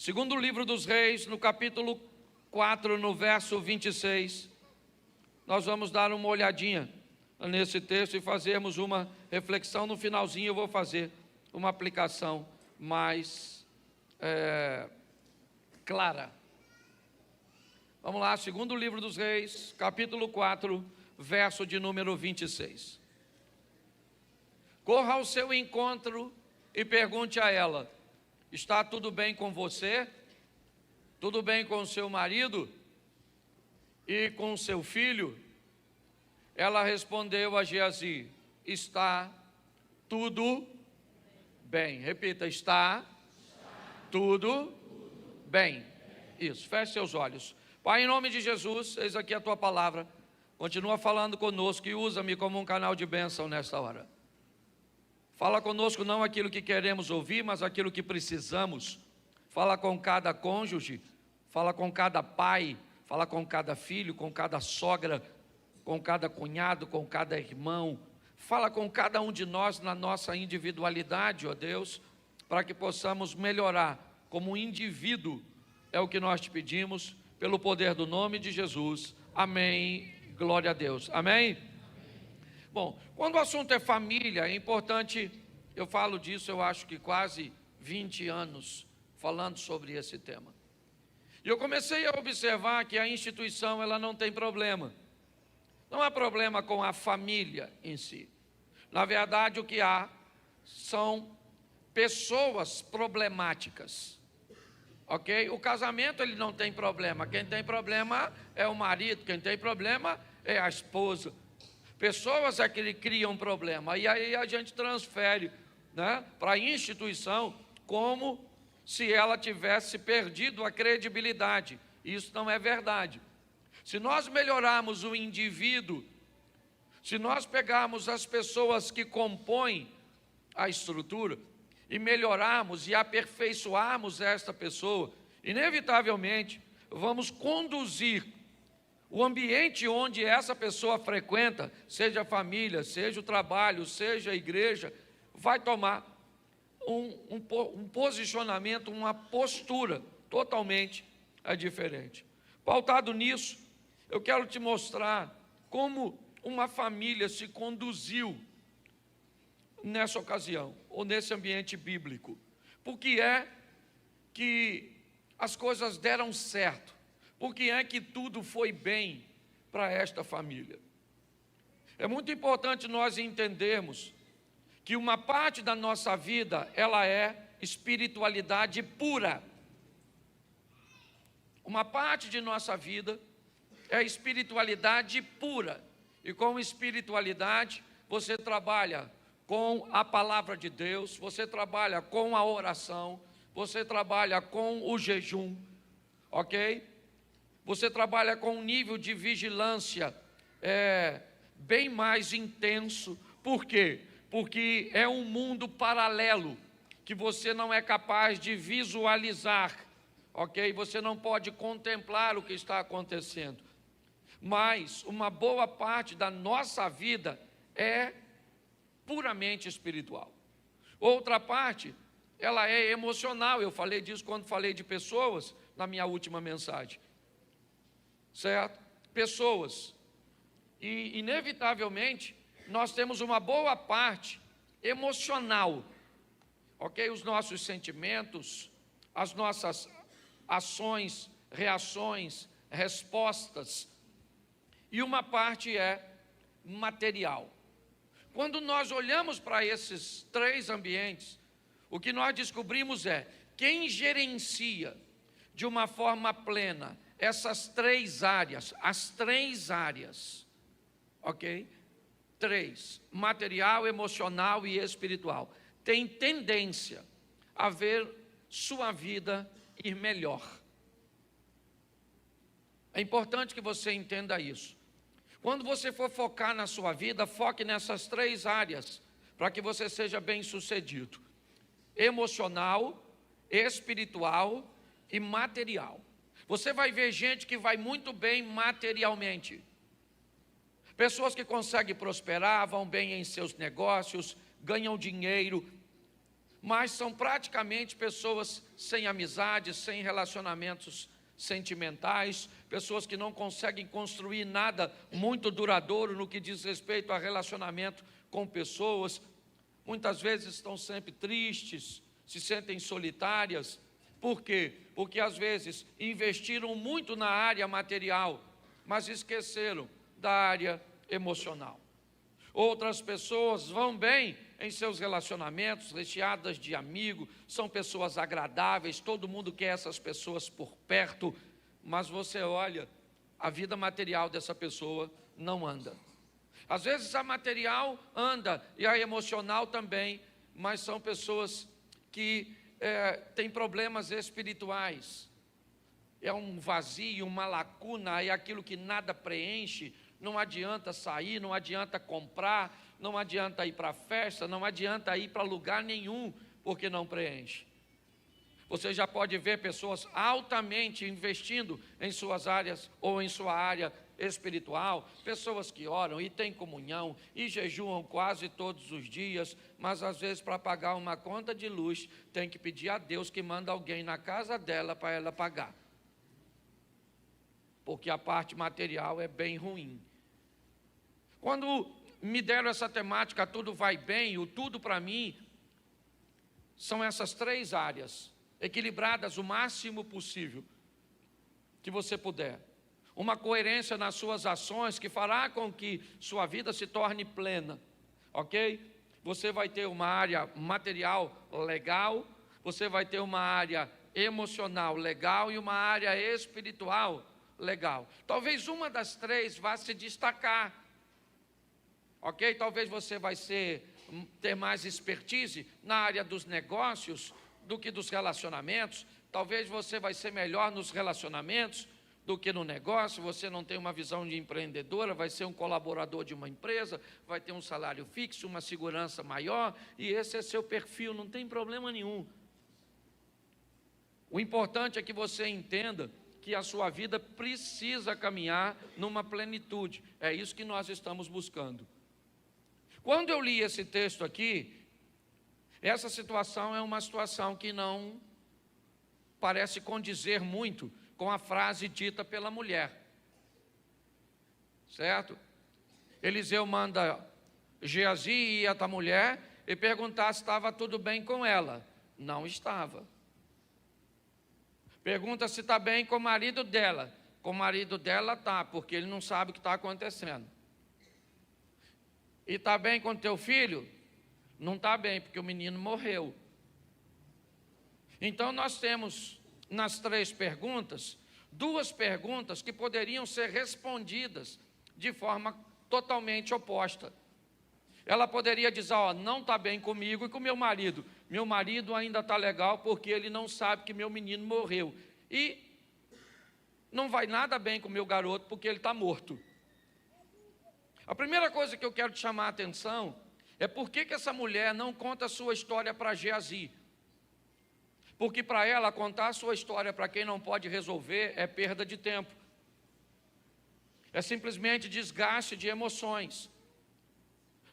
Segundo livro dos Reis, no capítulo 4, no verso 26, nós vamos dar uma olhadinha nesse texto e fazermos uma reflexão. No finalzinho eu vou fazer uma aplicação mais clara. Vamos lá, segundo livro dos Reis, capítulo 4, verso de número 26. Corra ao seu encontro e pergunte a ela: está tudo bem com você? Tudo bem com o seu marido? E com o seu filho? Ela respondeu a Geazi: está tudo bem. Repita: está tudo bem. Isso, feche seus olhos. Pai, em nome de Jesus, eis aqui a tua palavra. Continua falando conosco e usa-me como um canal de bênção nesta hora. Fala conosco não aquilo que queremos ouvir, mas aquilo que precisamos. Fala com cada cônjuge, fala com cada pai, fala com cada filho, com cada sogra, com cada cunhado, com cada irmão. Fala com cada um de nós na nossa individualidade, ó Deus, para que possamos melhorar como indivíduo. É o que nós te pedimos, pelo poder do nome de Jesus. Amém. Glória a Deus. Amém? Bom, quando o assunto é família, é importante, eu falo disso, eu acho que quase 20 anos falando sobre esse tema. E eu comecei a observar que a instituição, ela não tem problema. Não há problema com a família em si. Na verdade, o que há são pessoas problemáticas. Ok? O casamento, ele não tem problema. Quem tem problema é o marido, quem tem problema é a esposa. Pessoas é que criam problema, e aí a gente transfere, né, para a instituição como se ela tivesse perdido a credibilidade. Isso não é verdade. Se nós melhorarmos o indivíduo, se nós pegarmos as pessoas que compõem a estrutura e melhorarmos e aperfeiçoarmos esta pessoa, inevitavelmente vamos conduzir o ambiente onde essa pessoa frequenta, seja a família, seja o trabalho, seja a igreja, vai tomar um posicionamento, uma postura totalmente diferente. Pautado nisso, eu quero te mostrar como uma família se conduziu nessa ocasião, ou nesse ambiente bíblico. Por que é que as coisas deram certo? Por que é que tudo foi bem para esta família? É muito importante nós entendermos que uma parte da nossa vida, ela é espiritualidade pura. Uma parte de nossa vida é espiritualidade pura. E com espiritualidade, você trabalha com a palavra de Deus, você trabalha com a oração, você trabalha com o jejum, ok? Você trabalha com um nível de vigilância bem mais intenso. Por quê? Porque é um mundo paralelo que você não é capaz de visualizar, ok? Você não pode contemplar o que está acontecendo. Mas uma boa parte da nossa vida é puramente espiritual. Outra parte, ela é emocional. Eu falei disso quando falei de pessoas na minha última mensagem. Certo? Pessoas. E inevitavelmente nós temos uma boa parte emocional. Ok? Os nossos sentimentos, as nossas ações, reações, respostas. E uma parte é material. Quando nós olhamos para esses três ambientes, o que nós descobrimos é: quem gerencia de uma forma plena essas três áreas, as três áreas, ok? Três: material, emocional e espiritual, tem tendência a ver sua vida ir melhor. É importante que você entenda isso. Quando você for focar na sua vida, foque nessas três áreas, para que você seja bem sucedido: emocional, espiritual e material. Você vai ver gente que vai muito bem materialmente. Pessoas que conseguem prosperar, vão bem em seus negócios, ganham dinheiro. mas são praticamente pessoas sem amizade, sem relacionamentos sentimentais, pessoas que não conseguem construir nada muito duradouro no que diz respeito a relacionamento com pessoas. Muitas vezes estão sempre tristes, se sentem solitárias. Por quê? Porque às vezes investiram muito na área material, mas esqueceram da área emocional. Outras pessoas vão bem em seus relacionamentos, recheadas de amigos, são pessoas agradáveis, todo mundo quer essas pessoas por perto, mas você olha, a vida material dessa pessoa não anda. Às vezes a material anda e a emocional também, mas são pessoas que têm problemas espirituais. É um vazio, uma lacuna, é aquilo que nada preenche. Não adianta sair, não adianta comprar, não adianta ir para a festa, não adianta ir para lugar nenhum, porque não preenche. Você já pode ver pessoas altamente investindo em suas áreas ou em sua área espiritual, pessoas que oram e têm comunhão e jejuam quase todos os dias, mas às vezes para pagar uma conta de luz tem que pedir a Deus que manda alguém na casa dela para ela pagar, porque a parte material é bem ruim. Quando me deram essa temática, tudo vai bem, o tudo para mim, são essas três áreas, equilibradas o máximo possível que você puder. Uma coerência nas suas ações que fará com que sua vida se torne plena, ok? Você vai ter uma área material legal, você vai ter uma área emocional legal e uma área espiritual legal. Talvez uma das três vá se destacar, ok? Talvez você vai ter mais expertise na área dos negócios do que dos relacionamentos. Talvez você vai ser melhor nos relacionamentos do que no negócio. Você não tem uma visão de empreendedora, vai ser um colaborador de uma empresa, vai ter um salário fixo, uma segurança maior, e esse é seu perfil, não tem problema nenhum. O importante é que você entenda que a sua vida precisa caminhar numa plenitude. É isso que nós estamos buscando. Quando eu li esse texto aqui, essa situação é uma situação que não parece condizer muito com a frase dita pela mulher, certo? Eliseu manda Geazi ir até a mulher e perguntar se estava tudo bem com ela. Não estava. Pergunta se está bem com o marido dela. Com o marido dela está, porque ele não sabe o que está acontecendo. E está bem com teu filho? Não está bem, porque o menino morreu. Então nós temos nas três perguntas, duas perguntas que poderiam ser respondidas de forma totalmente oposta. Ela poderia dizer, não está bem comigo e com meu marido. Meu marido ainda está legal porque ele não sabe que meu menino morreu. E não vai nada bem com meu garoto porque ele está morto. A primeira coisa que eu quero te chamar a atenção é por que essa mulher não conta a sua história para Geazi. Porque para ela contar a sua história para quem não pode resolver é perda de tempo. É simplesmente desgaste de emoções.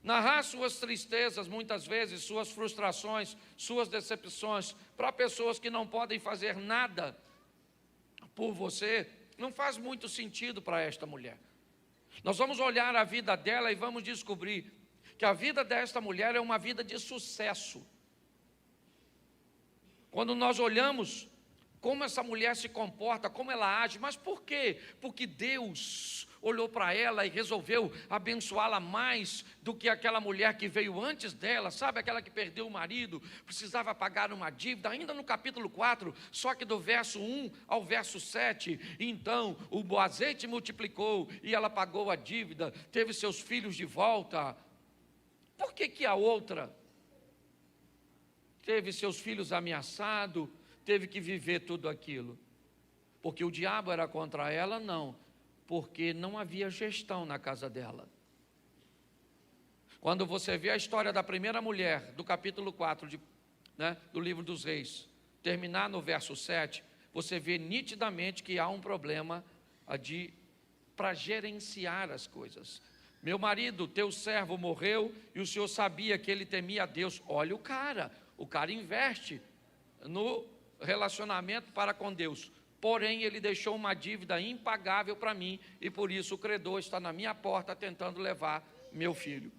Narrar suas tristezas, muitas vezes, suas frustrações, suas decepções, para pessoas que não podem fazer nada por você, não faz muito sentido para esta mulher. Nós vamos olhar a vida dela e vamos descobrir que a vida desta mulher é uma vida de sucesso. Quando nós olhamos como essa mulher se comporta, como ela age, mas por quê? Porque Deus olhou para ela e resolveu abençoá-la mais do que aquela mulher que veio antes dela, sabe, aquela que perdeu o marido, precisava pagar uma dívida, ainda no capítulo 4, só que do verso 1 ao verso 7, então o azeite multiplicou e ela pagou a dívida, teve seus filhos de volta. Por que a outra teve seus filhos ameaçados, teve que viver tudo aquilo? Porque o diabo era contra ela? Não, porque não havia gestão na casa dela. Quando você vê a história da primeira mulher, do capítulo 4 do livro dos Reis, terminar no verso 7, você vê nitidamente que há um problema para gerenciar as coisas. Meu marido, teu servo morreu, e o senhor sabia que ele temia a Deus. Olha o cara, O cara investe no relacionamento para com Deus. Porém, ele deixou uma dívida impagável para mim, e por isso o credor está na minha porta tentando levar meu filho.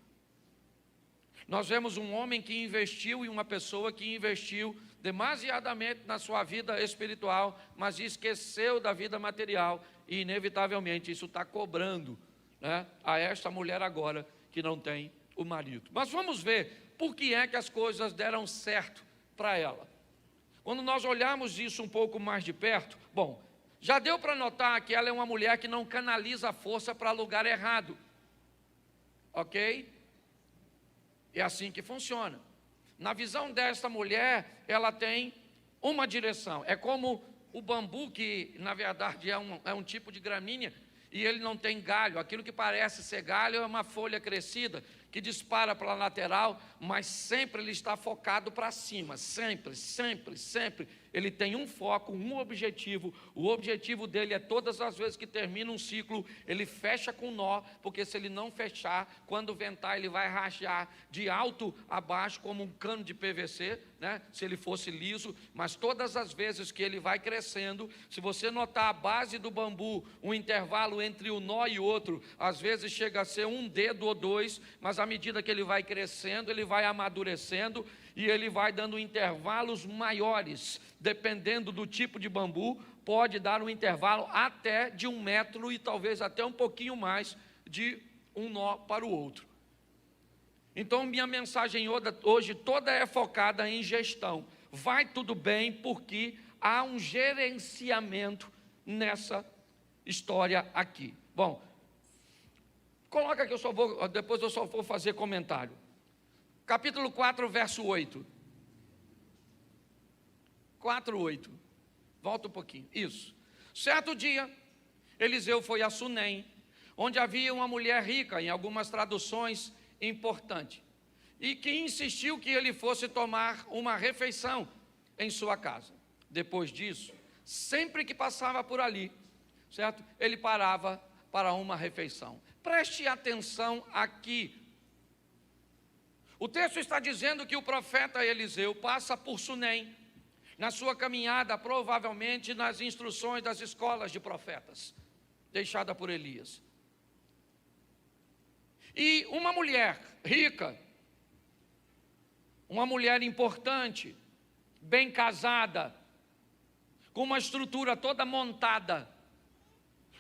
Nós vemos um homem que investiu e uma pessoa que investiu demasiadamente na sua vida espiritual, mas esqueceu da vida material, e inevitavelmente isso está cobrando, né, a esta mulher agora que não tem o marido. Mas vamos ver por que é que as coisas deram certo para ela. Quando nós olharmos isso um pouco mais de perto, bom, já deu para notar que ela é uma mulher que não canaliza a força para lugar errado, ok? É assim que funciona. Na visão desta mulher, ela tem uma direção. É como o bambu, que na verdade é um tipo de gramínea, e ele não tem galho. Aquilo que parece ser galho é uma folha crescida, que dispara para a lateral, mas sempre ele está focado para cima, sempre, sempre, sempre. Ele tem um foco, um objetivo. O objetivo dele é todas as vezes que termina um ciclo, ele fecha com nó, porque se ele não fechar, quando ventar ele vai rachar de alto a baixo como um cano de PVC, né? Se ele fosse liso. Mas todas as vezes que ele vai crescendo, se você notar a base do bambu, um intervalo entre um nó e outro, às vezes chega a ser um dedo ou dois, mas à medida que ele vai crescendo, ele vai amadurecendo, e ele vai dando intervalos maiores, dependendo do tipo de bambu, pode dar um intervalo até de 1 metro e talvez até um pouquinho mais de um nó para o outro. Então minha mensagem hoje toda é focada em gestão. Vai tudo bem porque há um gerenciamento nessa história aqui. Bom, coloca que depois eu só vou fazer comentário. Capítulo 4, verso 8. 4:8. Volta um pouquinho. Isso. Certo dia, Eliseu foi a Sunem, onde havia uma mulher rica, em algumas traduções, importante, e que insistiu que ele fosse tomar uma refeição em sua casa. Depois disso, sempre que passava por ali, certo? Ele parava para uma refeição. Preste atenção aqui. O texto está dizendo que o profeta Eliseu passa por Sunem, na sua caminhada, provavelmente nas instruções das escolas de profetas, deixada por Elias. E uma mulher rica, uma mulher importante, bem casada, com uma estrutura toda montada,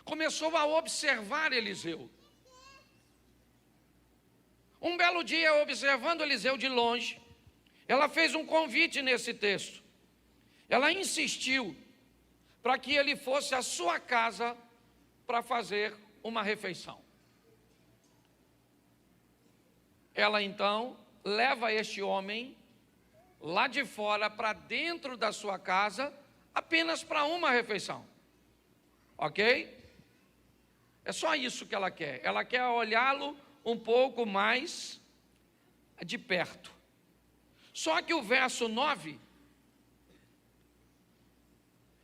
começou a observar Eliseu. Um belo dia, observando Eliseu de longe, ela fez um convite nesse texto. Ela insistiu para que ele fosse à sua casa para fazer uma refeição. Ela então leva este homem lá de fora para dentro da sua casa, apenas para uma refeição. Ok? É só isso que ela quer. Ela quer olhá-lo um pouco mais de perto. Só que o verso 9,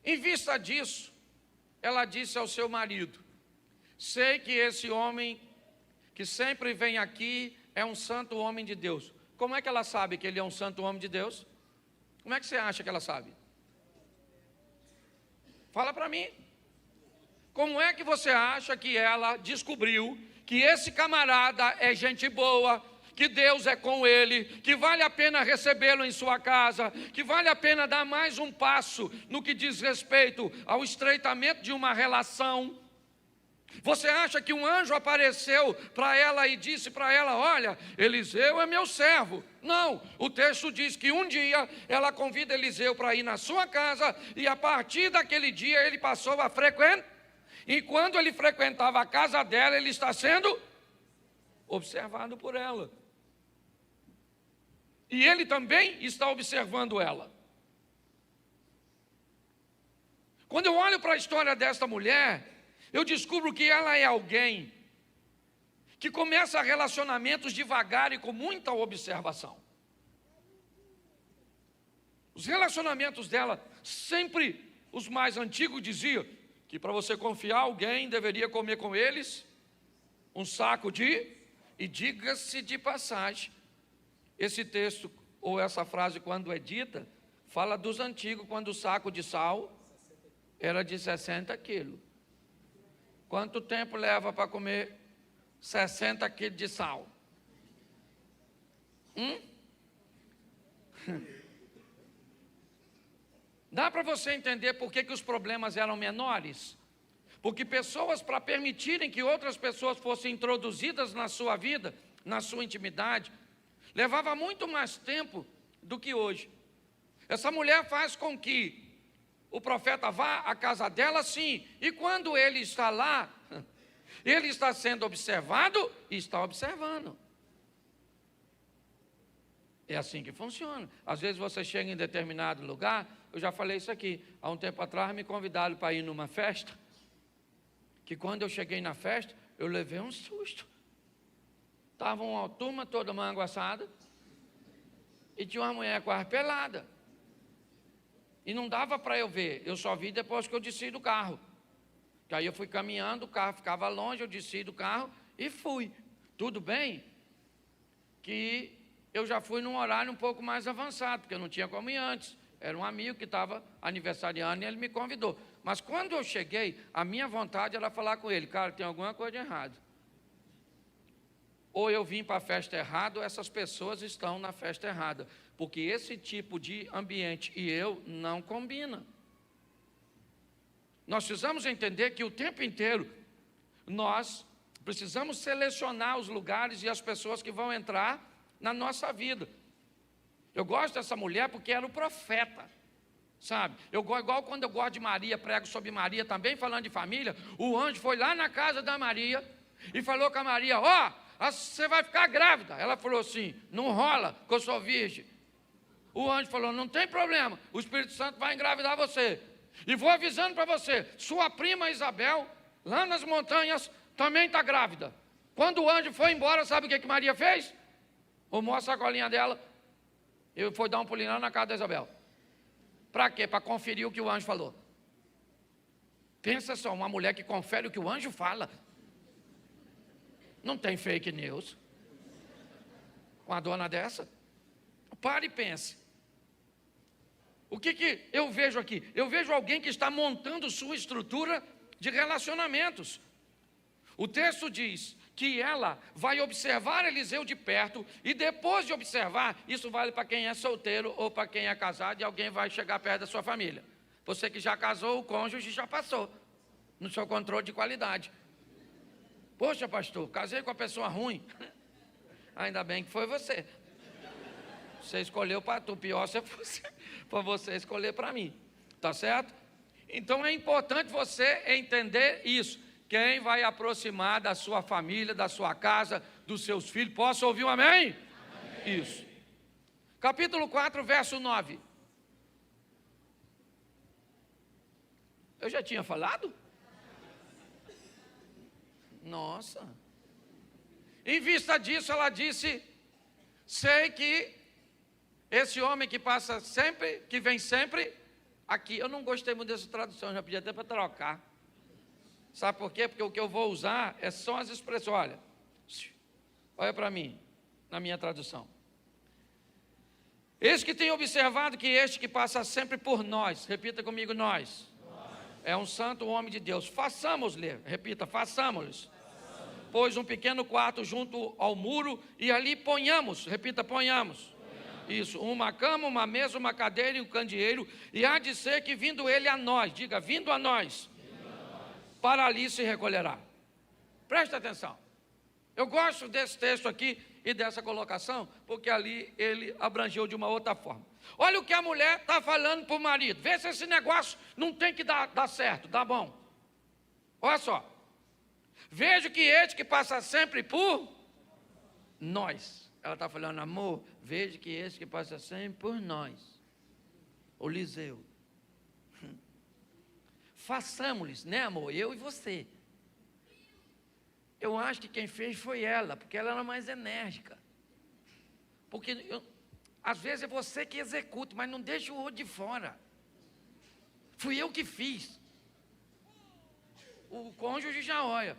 em vista disso, ela disse ao seu marido: sei que esse homem que sempre vem aqui é um santo homem de Deus. Como é que ela sabe que ele é um santo homem de Deus? Como é que você acha que ela sabe? Fala para mim. Como é que você acha que ela descobriu que esse camarada é gente boa, que Deus é com ele, que vale a pena recebê-lo em sua casa, que vale a pena dar mais um passo no que diz respeito ao estreitamento de uma relação? Você acha que um anjo apareceu para ela e disse para ela: olha, Eliseu é meu servo? Não, o texto diz que um dia ela convida Eliseu para ir na sua casa, e a partir daquele dia ele passou a frequentar. E quando ele frequentava a casa dela, ele está sendo observado por ela. E ele também está observando ela. Quando eu olho para a história desta mulher, eu descubro que ela é alguém que começa relacionamentos devagar e com muita observação. Os relacionamentos dela, sempre os mais antigos diziam que para você confiar alguém, deveria comer com eles um saco de... E diga-se de passagem, esse texto ou essa frase quando é dita, fala dos antigos, quando o saco de sal era de 60 quilos. Quanto tempo leva para comer 60 quilos de sal? Dá para você entender por que os problemas eram menores? Porque pessoas, para permitirem que outras pessoas fossem introduzidas na sua vida, na sua intimidade, levava muito mais tempo do que hoje. Essa mulher faz com que o profeta vá à casa dela, sim, e quando ele está lá, ele está sendo observado e está observando. É assim que funciona. Às vezes você chega em determinado lugar, eu já falei isso aqui, há um tempo atrás me convidaram para ir numa festa, que quando eu cheguei na festa, eu levei um susto. Estava uma turma toda manguaçada, e tinha uma mulher quase pelada. E não dava para eu ver, eu só vi depois que eu desci do carro. Que aí eu fui caminhando, o carro ficava longe, eu desci do carro e fui. Tudo bem que eu já fui num horário um pouco mais avançado, porque eu não tinha como ir antes. Era um amigo que estava aniversariando e ele me convidou. Mas quando eu cheguei, a minha vontade era falar com ele: cara, tem alguma coisa de errado. Ou eu vim para a festa errada, ou essas pessoas estão na festa errada. Porque esse tipo de ambiente e eu não combina. Nós precisamos entender que o tempo inteiro nós precisamos selecionar os lugares e as pessoas que vão entrar na nossa vida. Eu gosto dessa mulher porque era o profeta, sabe? Igual quando eu gosto de Maria, prego sobre Maria também, falando de família, o anjo foi lá na casa da Maria e falou com a Maria: você vai ficar grávida. Ela falou assim: não rola, que eu sou virgem. O anjo falou: não tem problema, o Espírito Santo vai engravidar você. E vou avisando para você, sua prima Isabel, lá nas montanhas, também está grávida. Quando o anjo foi embora, sabe o que Maria fez? Arrumou a sacolinha dela e foi dar um pulinho lá na casa da Isabel. Para quê? Para conferir o que o anjo falou. Pensa só, uma mulher que confere o que o anjo fala. Não tem fake news com a dona dessa? Pare e pense. O que eu vejo aqui? Eu vejo alguém que está montando sua estrutura de relacionamentos. O texto diz que ela vai observar Eliseu de perto, e depois de observar, isso vale para quem é solteiro ou para quem é casado, e alguém vai chegar perto da sua família. Você que já casou, o cônjuge já passou no seu controle de qualidade. Poxa, pastor, casei com a pessoa ruim. Ainda bem que foi você. Você escolheu para tu, pior se fosse para você escolher para mim. Tá certo? Então é importante você entender isso. Quem vai aproximar da sua família, da sua casa, dos seus filhos. Posso ouvir um amém? Amém. Isso. Capítulo 4, verso 9. Eu já tinha falado? Nossa. Em vista disso, ela disse: sei que esse homem que passa sempre, que vem sempre, aqui, eu não gostei muito dessa tradução, já podia até para trocar. Sabe por quê? Porque o que eu vou usar são as expressões. Olha para mim, na minha tradução. Eis que tem observado que este que passa sempre por nós, repita comigo, nós. É um santo homem de Deus. Façamos-lhe, repita, façamos-lhe. Pois um pequeno quarto junto ao muro e ali ponhamos, repita, ponhamos. Isso, uma cama, uma mesa, uma cadeira e um candeeiro, e há de ser que vindo ele a nós, diga, vindo a nós, para ali se recolherá. Presta atenção. Eu gosto desse texto aqui e dessa colocação, porque ali ele abrangeu de uma outra forma. Olha o que a mulher está falando para o marido. Vê se esse negócio não tem que dar certo, dá bom. Olha só. Vejo que este que passa sempre por nós. Ela está falando: amor, veja que esse que passa sempre por nós, o Eliseu. Façamos-lhes, né, amor? Eu e você. Eu acho que quem fez foi ela, porque ela era mais enérgica. Porque às vezes é você que executa, mas não deixa o outro de fora. Fui eu que fiz. O cônjuge já olha.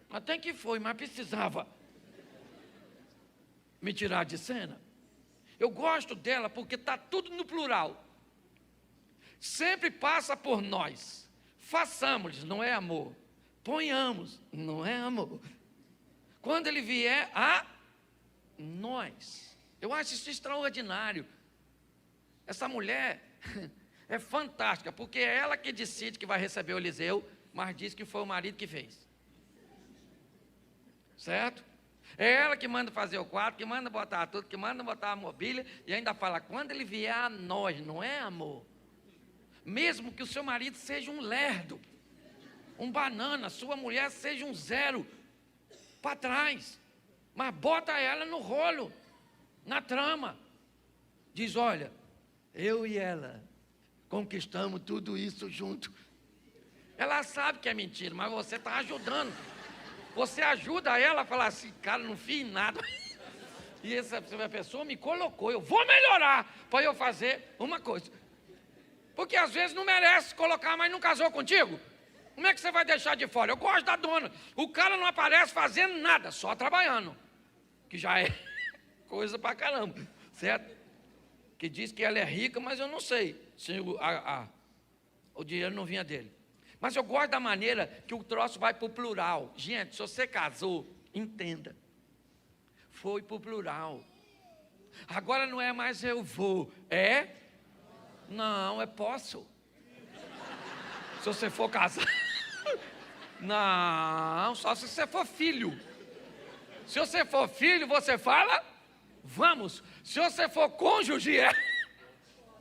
Até que foi, mas precisava. me tirar de cena. Eu gosto dela porque está tudo no plural. Sempre passa por nós. Façamos, não é amor. Ponhamos, não é amor. Quando ele vier a nós. Eu acho isso extraordinário. Essa mulher é fantástica, porque é ela que decide que vai receber o Eliseu, mas diz que foi o marido que fez. Certo? É ela que manda fazer o quarto, que manda botar tudo, que manda botar a mobília, e ainda fala, quando ele vier a nós, não é amor? Mesmo que o seu marido seja um lerdo, um banana, sua mulher seja um zero para trás, mas bota ela no rolo, na trama. Diz, olha, eu e ela conquistamos tudo isso junto. Ela sabe que é mentira, mas você está ajudando. Você ajuda ela a falar assim, cara, não fiz nada. E essa pessoa me colocou, eu vou melhorar para eu fazer uma coisa. Porque às vezes não merece colocar, mas não casou contigo. Como é que você vai deixar de fora? Eu gosto da dona. O cara não aparece fazendo nada, só trabalhando. Que já é coisa pra caramba, certo? Que diz que ela é rica, mas eu não sei se o dinheiro não vinha dele. Mas eu gosto da maneira que o troço vai para o plural. Gente, se você casou, entenda. Foi para o plural. Agora não é mais eu vou, é? Não, é posso. Se você for casar. Não, só se você for filho. Se você for filho, você fala, vamos. Se você for cônjuge, é?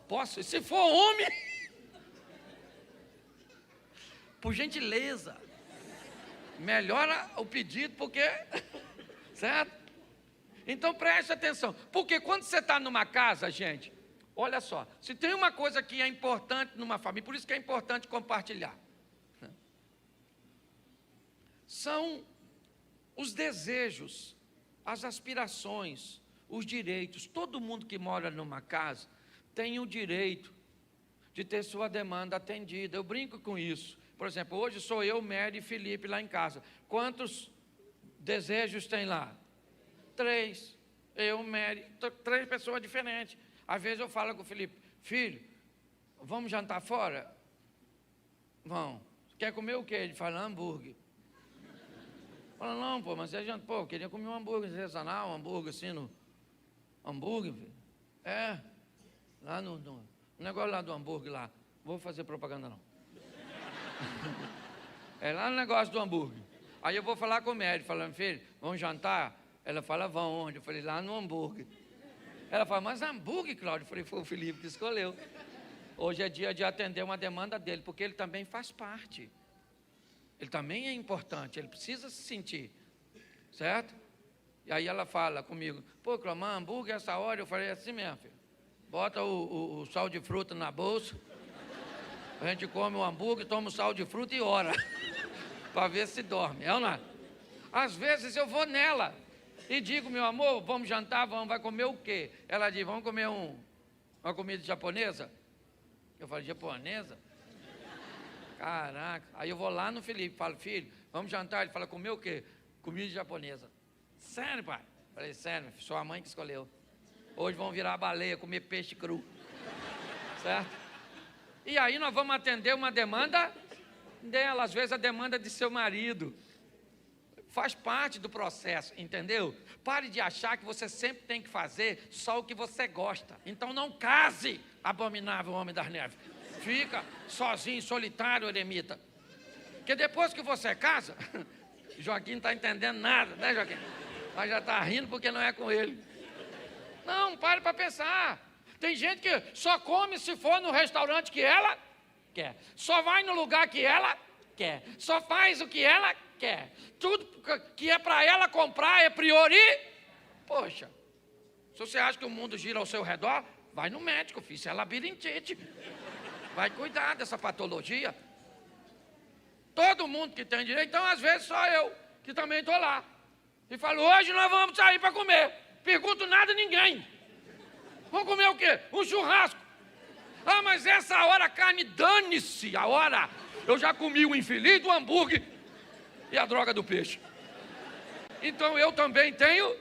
Posso. E se for homem... Por gentileza, melhora o pedido, porque, certo? Então preste atenção, porque quando você está numa casa, gente, olha só, se tem uma coisa que é importante numa família, por isso que é importante compartilhar, são os desejos, as aspirações, os direitos. Todo mundo que mora numa casa tem o direito de ter sua demanda atendida. Eu brinco com isso. Por exemplo, hoje sou eu, Mary e Felipe lá em casa. Quantos desejos tem lá? 3. Eu, Mary, 3 pessoas diferentes. Às vezes eu falo com o Felipe, filho, vamos jantar fora? Vamos. Quer comer o quê? Ele fala, hambúrguer. Fala, não, pô, mas é jantar. Pô, eu queria comer um hambúrguer artesanal, um hambúrguer assim, no hambúrguer, filho. É, lá no negócio lá do hambúrguer lá. Vou fazer propaganda não. É lá no negócio do hambúrguer. Aí eu vou falar com o médico, falando, filho, vamos jantar? Ela fala, vão onde? Eu falei, lá no hambúrguer. Ela fala, mas hambúrguer, Cláudio? Eu falei, foi o Felipe que escolheu. Hoje é dia de atender uma demanda dele, porque ele também faz parte. Ele também é importante, ele precisa se sentir. Certo? E aí ela fala comigo, pô, Cláudio, hambúrguer essa hora? Eu falei, assim mesmo, filho. Bota o sal de fruta na bolsa. A gente come o hambúrguer, toma o sal de fruta e ora. Para ver se dorme, é ou não é? Às vezes eu vou nela e digo, meu amor, vamos jantar, vai comer o quê? Ela diz, vamos comer uma comida japonesa? Eu falo, japonesa? Caraca. Aí eu vou lá no Felipe, falo, filho, vamos jantar? Ele fala, comer o quê? Comida japonesa. Sério, pai? Falei, sério, sua mãe que escolheu. Hoje vão virar baleia, comer peixe cru. Certo? E aí nós vamos atender uma demanda dela, às vezes a demanda de seu marido. Faz parte do processo, entendeu? Pare de achar que você sempre tem que fazer só o que você gosta. Então não case, abominável homem das neves. Fica sozinho, solitário, eremita. Porque depois que você casa, Joaquim não está entendendo nada, né, Joaquim? Mas já está rindo porque não é com ele. Não, pare para pensar. Tem gente que só come se for no restaurante que ela quer. Só vai no lugar que ela quer. Só faz o que ela quer. Tudo que é para ela comprar é priori. Poxa, se você acha que o mundo gira ao seu redor, vai no médico, filho. Isso é labirintite. Vai cuidar dessa patologia. Todo mundo que tem direito. Então, às vezes, só eu, que também estou lá. E falo, hoje nós vamos sair para comer. Pergunto nada a ninguém. Vamos comer o quê? Um churrasco. Ah, mas essa hora a carne, dane-se a hora. Eu já comi o infeliz do hambúrguer e a droga do peixe. Então eu também tenho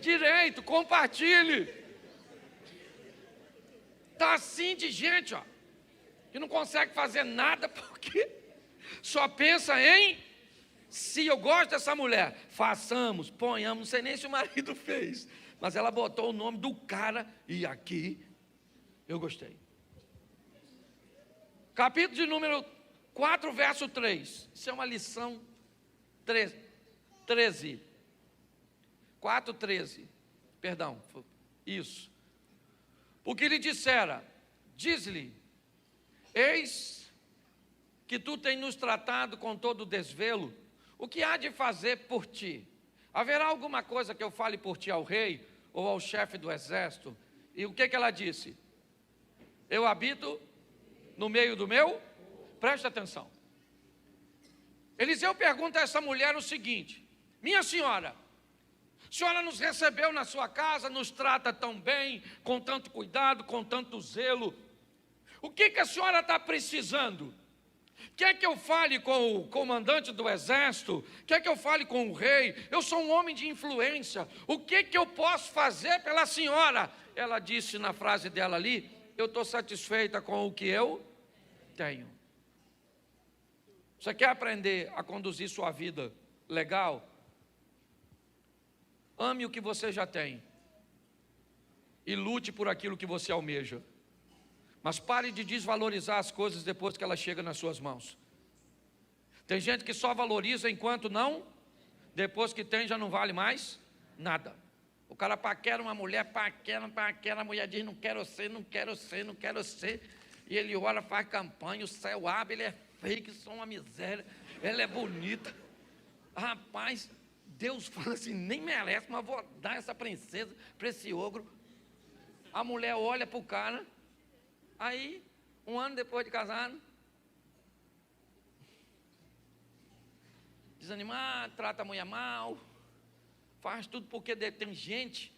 direito, compartilhe. Está assim de gente, ó, que não consegue fazer nada porque só pensa em se eu gosto dessa mulher, façamos, ponhamos, não sei nem se o marido fez, mas ela botou o nome do cara e aqui eu gostei. Capítulo de número 4, verso 3. Isso é uma lição 13. 4:13. Perdão. Isso. O que lhe dissera, diz-lhe: eis que tu tens nos tratado com todo desvelo, o que há de fazer por ti? Haverá alguma coisa que eu fale por ti ao rei ou ao chefe do exército? E o que ela disse? Eu habito no meio do meu? Preste atenção. Eliseu pergunta a essa mulher o seguinte: minha senhora, a senhora nos recebeu na sua casa, nos trata tão bem, com tanto cuidado, com tanto zelo. O que a senhora está precisando? Quer que eu fale com o comandante do exército? Quer que eu fale com o rei? Eu sou um homem de influência. O que eu posso fazer pela senhora? Ela disse na frase dela ali: eu estou satisfeita com o que eu tenho. Você quer aprender a conduzir sua vida legal? Ame o que você já tem e lute por aquilo que você almeja. Mas pare de desvalorizar as coisas depois que elas chegam nas suas mãos. Tem gente que só valoriza enquanto não, depois que tem já não vale mais nada. O cara paquera uma mulher, paquera, a mulher diz: não quero ser, não quero ser, não quero ser. E ele ora, faz campanha, o céu abre, ele é fake, só uma miséria, ela é bonita. Rapaz, Deus fala assim: nem merece, mas vou dar essa princesa para esse ogro. A mulher olha para o cara, aí, um ano depois de casado, desanimado, trata a mulher mal, faz tudo porque tem gente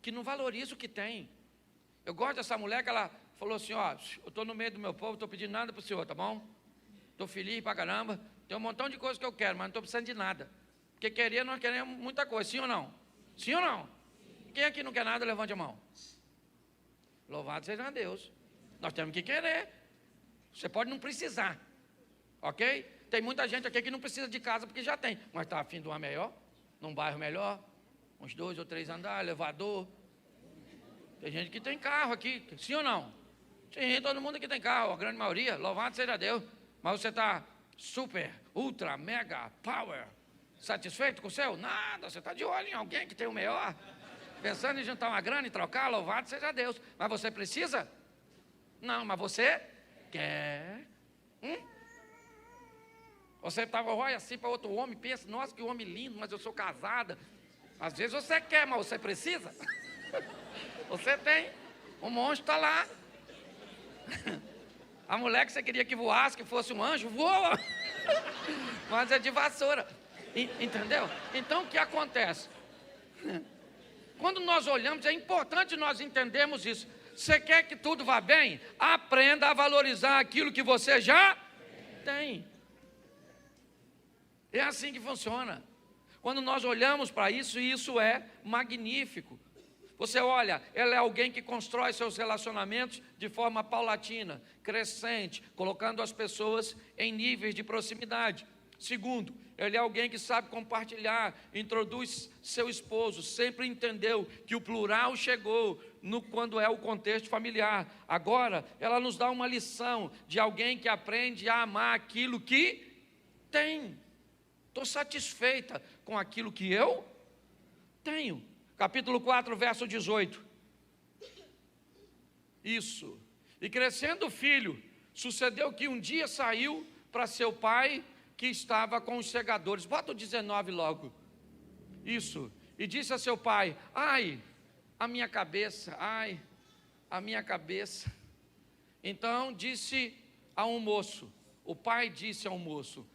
que não valoriza o que tem. Eu gosto dessa mulher que ela falou assim: ó, eu estou no meio do meu povo, não estou pedindo nada para o senhor, tá bom? Estou feliz pra caramba, tem um montão de coisas que eu quero, mas não estou precisando de nada. Porque querer, nós queremos muita coisa, sim ou não? Sim ou não? Quem aqui não quer nada, levante a mão. Louvado seja Deus. Nós temos que querer. Você pode não precisar, ok? Tem muita gente aqui que não precisa de casa porque já tem, mas está afim de uma melhor, num bairro melhor, uns 2 ou 3 andares, elevador. Tem gente que tem carro aqui, sim ou não? Sim, todo mundo aqui tem carro, a grande maioria, louvado seja Deus. Mas você está super, ultra, mega, power, satisfeito com o seu? Nada, você está de olho em alguém que tem o melhor, pensando em juntar uma grana e trocar, louvado seja Deus. Mas você precisa? Não, mas você quer. Você estava, olha assim para outro homem, pensa: nossa, que homem lindo, mas eu sou casada. Às vezes você quer, mas você precisa. Você tem, o monstro está lá. A mulher que você queria que voasse, que fosse um anjo, voa. Mas é de vassoura. Entendeu? Então o que acontece? Quando nós olhamos, é importante nós entendermos isso. Você quer que tudo vá bem? Aprenda a valorizar aquilo que você já tem. É assim que funciona. Quando nós olhamos para isso, e isso é magnífico. Você olha, ela é alguém que constrói seus relacionamentos de forma paulatina, crescente, colocando as pessoas em níveis de proximidade. Segundo, ele é alguém que sabe compartilhar, introduz seu esposo, sempre entendeu que o plural chegou quando é o contexto familiar. Agora, ela nos dá uma lição de alguém que aprende a amar aquilo que tem. Estou satisfeita com aquilo que eu tenho. Capítulo 4, verso 18. Isso. E crescendo o filho, sucedeu que um dia saiu para seu pai, que estava com os segadores. Bota o 19 logo. Isso. E disse a seu pai: ai, a minha cabeça, ai, a minha cabeça. Então disse a um moço, o pai disse ao moço: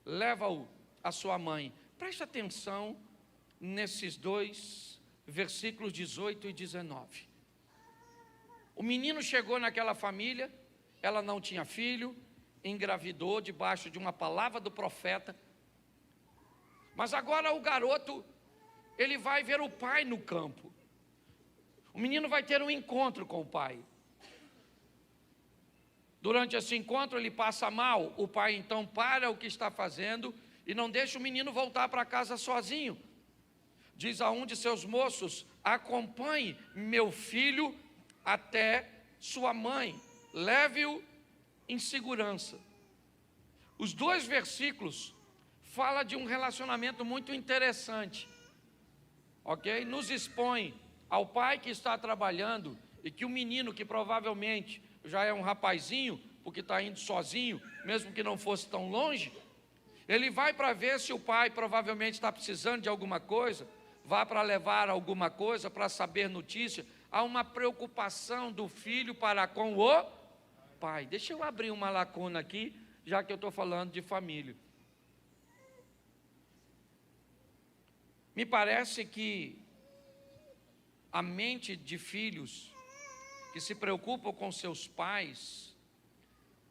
leva-o à sua mãe. Preste atenção nesses dois versículos 18 e 19. O menino chegou naquela família, ela não tinha filho, engravidou debaixo de uma palavra do profeta. Mas agora o garoto ele vai ver o pai no campo. O menino vai ter um encontro com o pai. Durante esse encontro ele passa mal, o pai então para o que está fazendo e não deixa o menino voltar para casa sozinho. Diz a um de seus moços: acompanhe meu filho até sua mãe, leve-o em segurança. Os 2 versículos falam de um relacionamento muito interessante, ok? Nos expõe ao pai que está trabalhando e que o menino, que provavelmente já é um rapazinho, porque está indo sozinho, mesmo que não fosse tão longe, ele vai para ver se o pai provavelmente está precisando de alguma coisa, vá para levar alguma coisa, para saber notícia. Há uma preocupação do filho para com o pai. Deixa eu abrir uma lacuna aqui, já que eu estou falando de família. Me parece que a mente de filhos que se preocupam com seus pais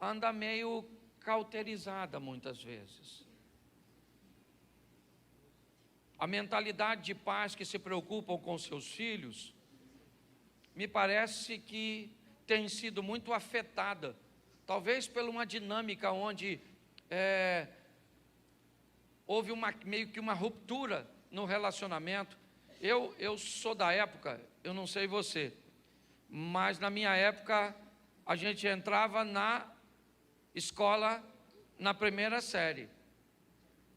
anda meio cauterizada muitas vezes. A mentalidade de pais que se preocupam com seus filhos, me parece que tem sido muito afetada, talvez por uma dinâmica onde houve meio que uma ruptura no relacionamento. Eu sou da época, eu não sei você, mas na minha época a gente entrava na escola na primeira série.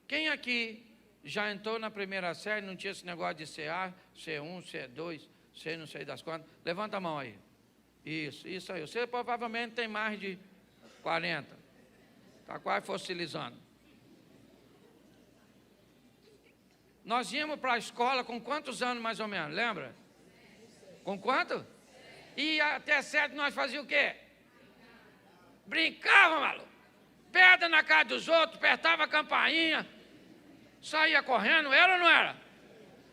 Quem aqui já entrou na primeira série, não tinha esse negócio de CA, C1, C2, C não sei das quantas? Levanta a mão aí. Isso aí. Você provavelmente tem mais de 40. Está quase fossilizando. Nós íamos para a escola com quantos anos mais ou menos, lembra? Com quanto? E até 7 nós fazíamos o quê? Brincava, maluco. Pedra na cara dos outros, apertava a campainha, saía correndo, era ou não era?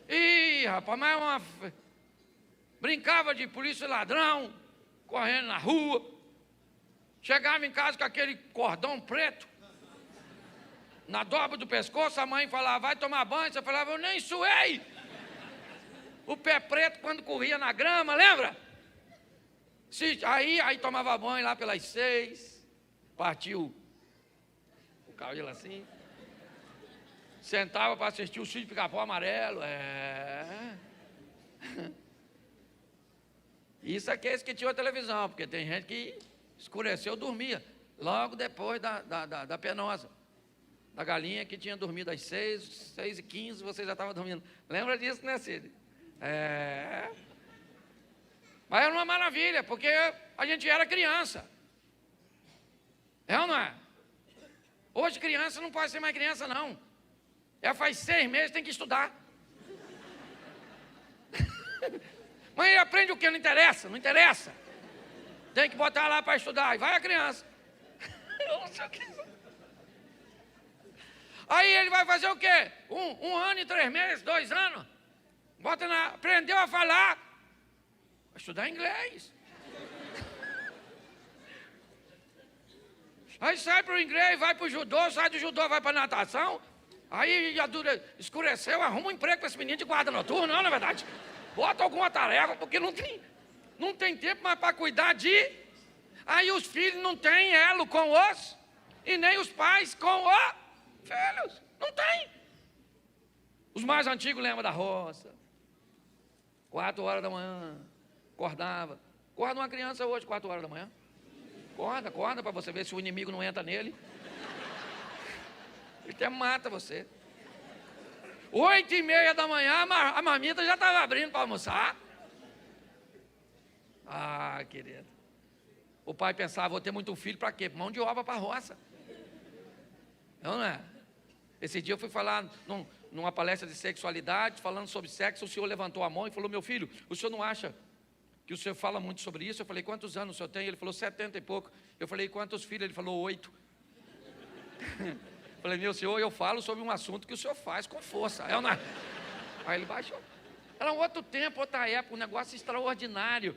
Ih, rapaz, mas brincava de polícia e ladrão, correndo na rua. Chegava em casa com aquele cordão preto na dobra do pescoço, a mãe falava: vai tomar banho. Você falava: eu nem suei. O pé preto quando corria na grama, lembra? Aí tomava banho lá pelas 6, partiu o cabelo assim, sentava para assistir o Sítio do Pica-Pau Amarelo. Isso aqui é esse que tinha a televisão, porque tem gente que escureceu, dormia logo depois da penosa, da galinha que tinha dormido às 6h15, você já estava dormindo. Lembra disso, né, Cid? Mas era uma maravilha, porque a gente era criança. É ou não é? Hoje criança não pode ser mais criança, não. Faz 6 meses, tem que estudar. Mas ele aprende o que? Não interessa, não interessa. Tem que botar lá para estudar, e vai a criança. Eu não sei o que. Aí ele vai fazer o quê? 1 ano e 3 meses, 2 anos. Aprendeu a falar, vai estudar inglês. Aí sai para o inglês, vai para o judô, sai do judô, vai para a natação. Aí escureceu, arruma um emprego para esse menino de guarda noturno, não é verdade? Bota alguma tarefa, porque não tem tempo mais para cuidar de... Aí os filhos não têm elo com os, e nem os pais com os filhos. Não tem. Os mais antigos lembram da roça. 4 horas da manhã, acordava. Acorda uma criança hoje, 4 horas da manhã. Acorda para você ver se o inimigo não entra nele. Ele até mata você. 8h30 da manhã, a marmita já estava abrindo para almoçar. Ah, querido. O pai pensava: vou ter muito filho para quê? Mão de obra para a roça. Não é? Esse dia eu fui falar numa palestra de sexualidade, falando sobre sexo. O senhor levantou a mão e falou: meu filho, o senhor não acha que o senhor fala muito sobre isso? Eu falei: quantos anos o senhor tem? Ele falou: 70 e pouco. Eu falei: quantos filhos? Ele falou: 8. Eu falei: meu senhor, eu falo sobre um assunto que o senhor faz com força. Aí ele baixou. Era um outro tempo, outra época, um negócio extraordinário.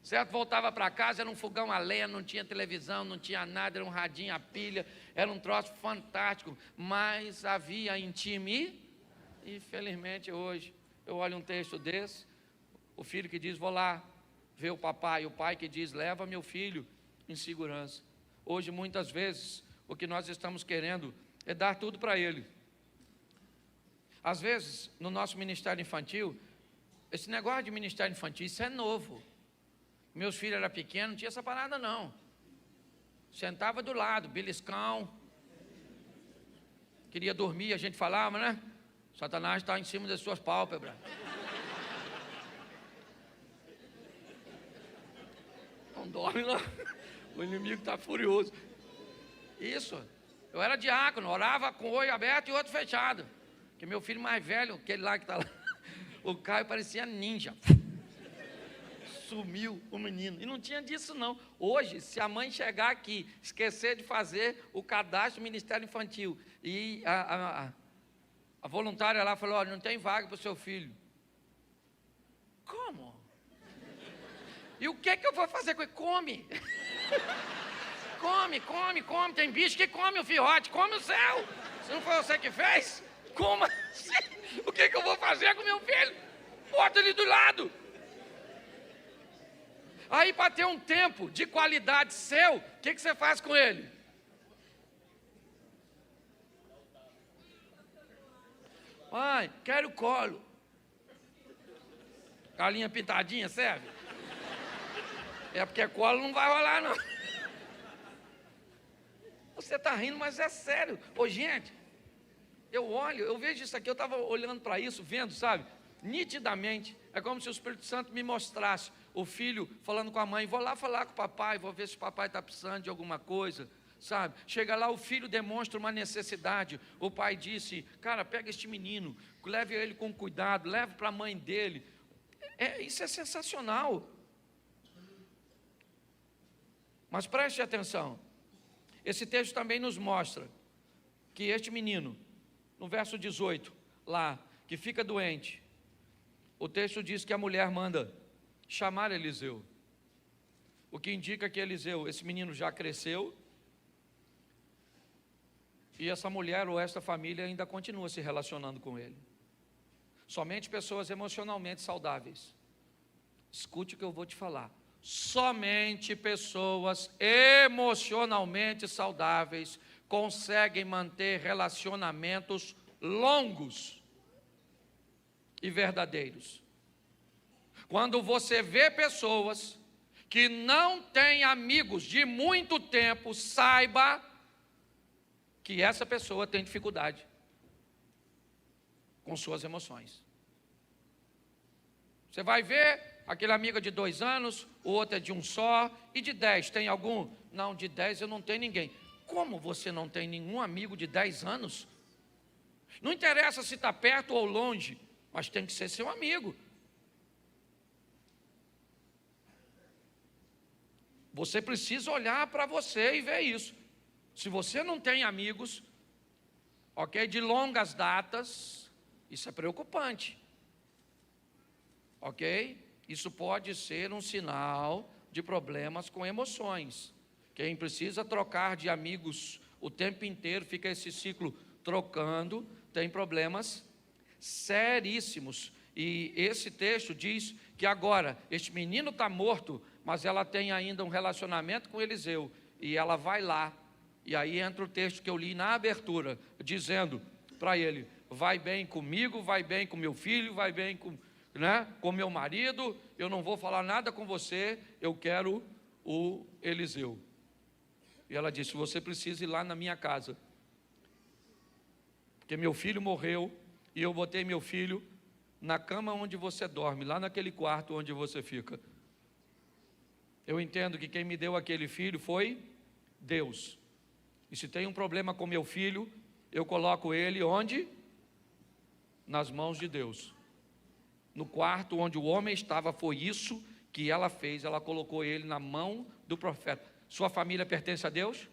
Certo? Voltava para casa, era um fogão a lenha, não tinha televisão, não tinha nada, era um radinho a pilha, era um troço fantástico, mas havia intimidade. Infelizmente hoje, eu olho um texto desse, o filho que diz, vou lá ver o papai, o pai que diz, leva meu filho em segurança. Hoje, muitas vezes, o que nós estamos querendo é dar tudo para ele. Às vezes, no nosso ministério infantil, esse negócio de ministério infantil, isso é novo. Meus filhos eram pequenos, não tinha essa parada não. Sentava do lado, beliscão. Queria dormir, a gente falava, né? Satanás está em cima das suas pálpebras. Não dorme não. O inimigo está furioso. Isso. Eu era diácono, orava com o olho aberto e o outro fechado. Porque meu filho mais velho, aquele lá que está lá, o Caio parecia ninja. Sumiu o menino. E não tinha disso não. Hoje, se a mãe chegar aqui, esquecer de fazer o cadastro do Ministério Infantil, e a voluntária lá falou, olha, não tem vaga para o seu filho. Como? E o que eu vou fazer com ele? Come. Come. Tem bicho que come o fiote, come o céu. Se não foi você que fez, como assim? O que eu vou fazer com meu filho? Bota ele do lado. Aí, para ter um tempo de qualidade seu, o que você faz com ele? Mãe, quero colo. Galinha pintadinha, serve? É porque colo não vai rolar, não. Você está rindo, mas é sério. Ô, gente, eu vejo isso aqui, eu estava olhando para isso, vendo, sabe? Nitidamente, é como se o Espírito Santo me mostrasse o filho falando com a mãe, vou lá falar com o papai, vou ver se o papai está precisando de alguma coisa, sabe? Chega lá, o filho demonstra uma necessidade, o pai disse, cara, pega este menino, leve ele com cuidado, leve para a mãe dele. Isso é sensacional. Mas preste atenção, esse texto também nos mostra que este menino, no verso 18, lá, que fica doente, o texto diz que a mulher manda chamar Eliseu, o que indica que Eliseu, esse menino já cresceu, e essa mulher ou esta família ainda continua se relacionando com ele. Somente pessoas emocionalmente saudáveis, escute o que eu vou te falar, somente pessoas emocionalmente saudáveis conseguem manter relacionamentos longos e verdadeiros. Quando você vê pessoas que não têm amigos de muito tempo, saiba que essa pessoa tem dificuldade com suas emoções. Você vai ver aquele amigo de 2 anos, o outro é de um só, e de 10, tem algum? Não, de 10 eu não tenho ninguém. Como você não tem nenhum amigo de 10 anos? Não interessa se está perto ou longe, mas tem que ser seu amigo. Você precisa olhar para você e ver isso. Se você não tem amigos, ok, de longas datas, isso é preocupante. Ok? Isso pode ser um sinal de problemas com emoções. Quem precisa trocar de amigos o tempo inteiro, fica esse ciclo trocando, tem problemas seríssimos. E esse texto diz que agora, este menino está morto, mas ela tem ainda um relacionamento com Eliseu, e ela vai lá, e aí entra o texto que eu li na abertura, dizendo para ele, vai bem comigo, vai bem com meu filho, vai bem com meu marido, eu não vou falar nada com você, eu quero o Eliseu. E ela disse, você precisa ir lá na minha casa, porque meu filho morreu, e eu botei meu filho na cama onde você dorme, lá naquele quarto onde você fica. Eu entendo que quem me deu aquele filho foi Deus. E se tem um problema com meu filho, eu coloco ele onde? Nas mãos de Deus. No quarto onde o homem estava, foi isso que ela fez, ela colocou ele na mão do profeta. Sua família pertence a Deus?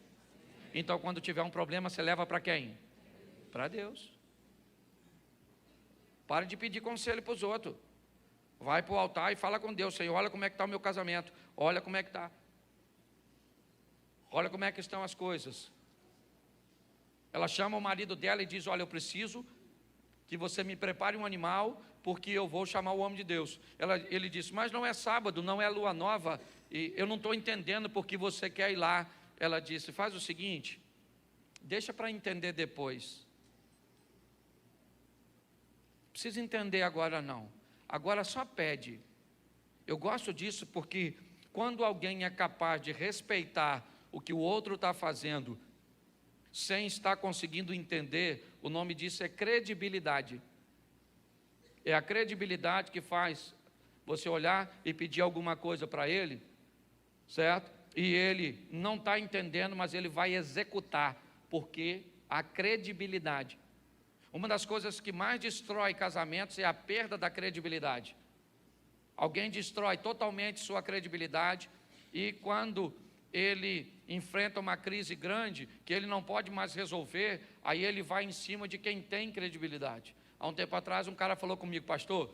Então quando tiver um problema, você leva para quem? Para Deus. Pare de pedir conselho para os outros. Vai para o altar e fala com Deus, Senhor, olha como é que está o meu casamento, olha como é que está, olha como é que estão as coisas. Ela chama o marido dela e diz, olha, eu preciso que você me prepare um animal, porque eu vou chamar o homem de Deus. Ele disse, mas não é sábado, não é lua nova, e eu não estou entendendo porque você quer ir lá. Ela disse, faz o seguinte, deixa para entender depois. Não precisa entender agora não, agora só pede. Eu gosto disso porque quando alguém é capaz de respeitar o que o outro está fazendo, sem estar conseguindo entender, o nome disso é credibilidade. É a credibilidade que faz você olhar e pedir alguma coisa para ele, certo? E ele não está entendendo, mas ele vai executar, porque a credibilidade. Uma das coisas que mais destrói casamentos é a perda da credibilidade. Alguém destrói totalmente sua credibilidade e quando ele enfrenta uma crise grande, que ele não pode mais resolver, aí ele vai em cima de quem tem credibilidade. Há um tempo atrás um cara falou comigo, pastor,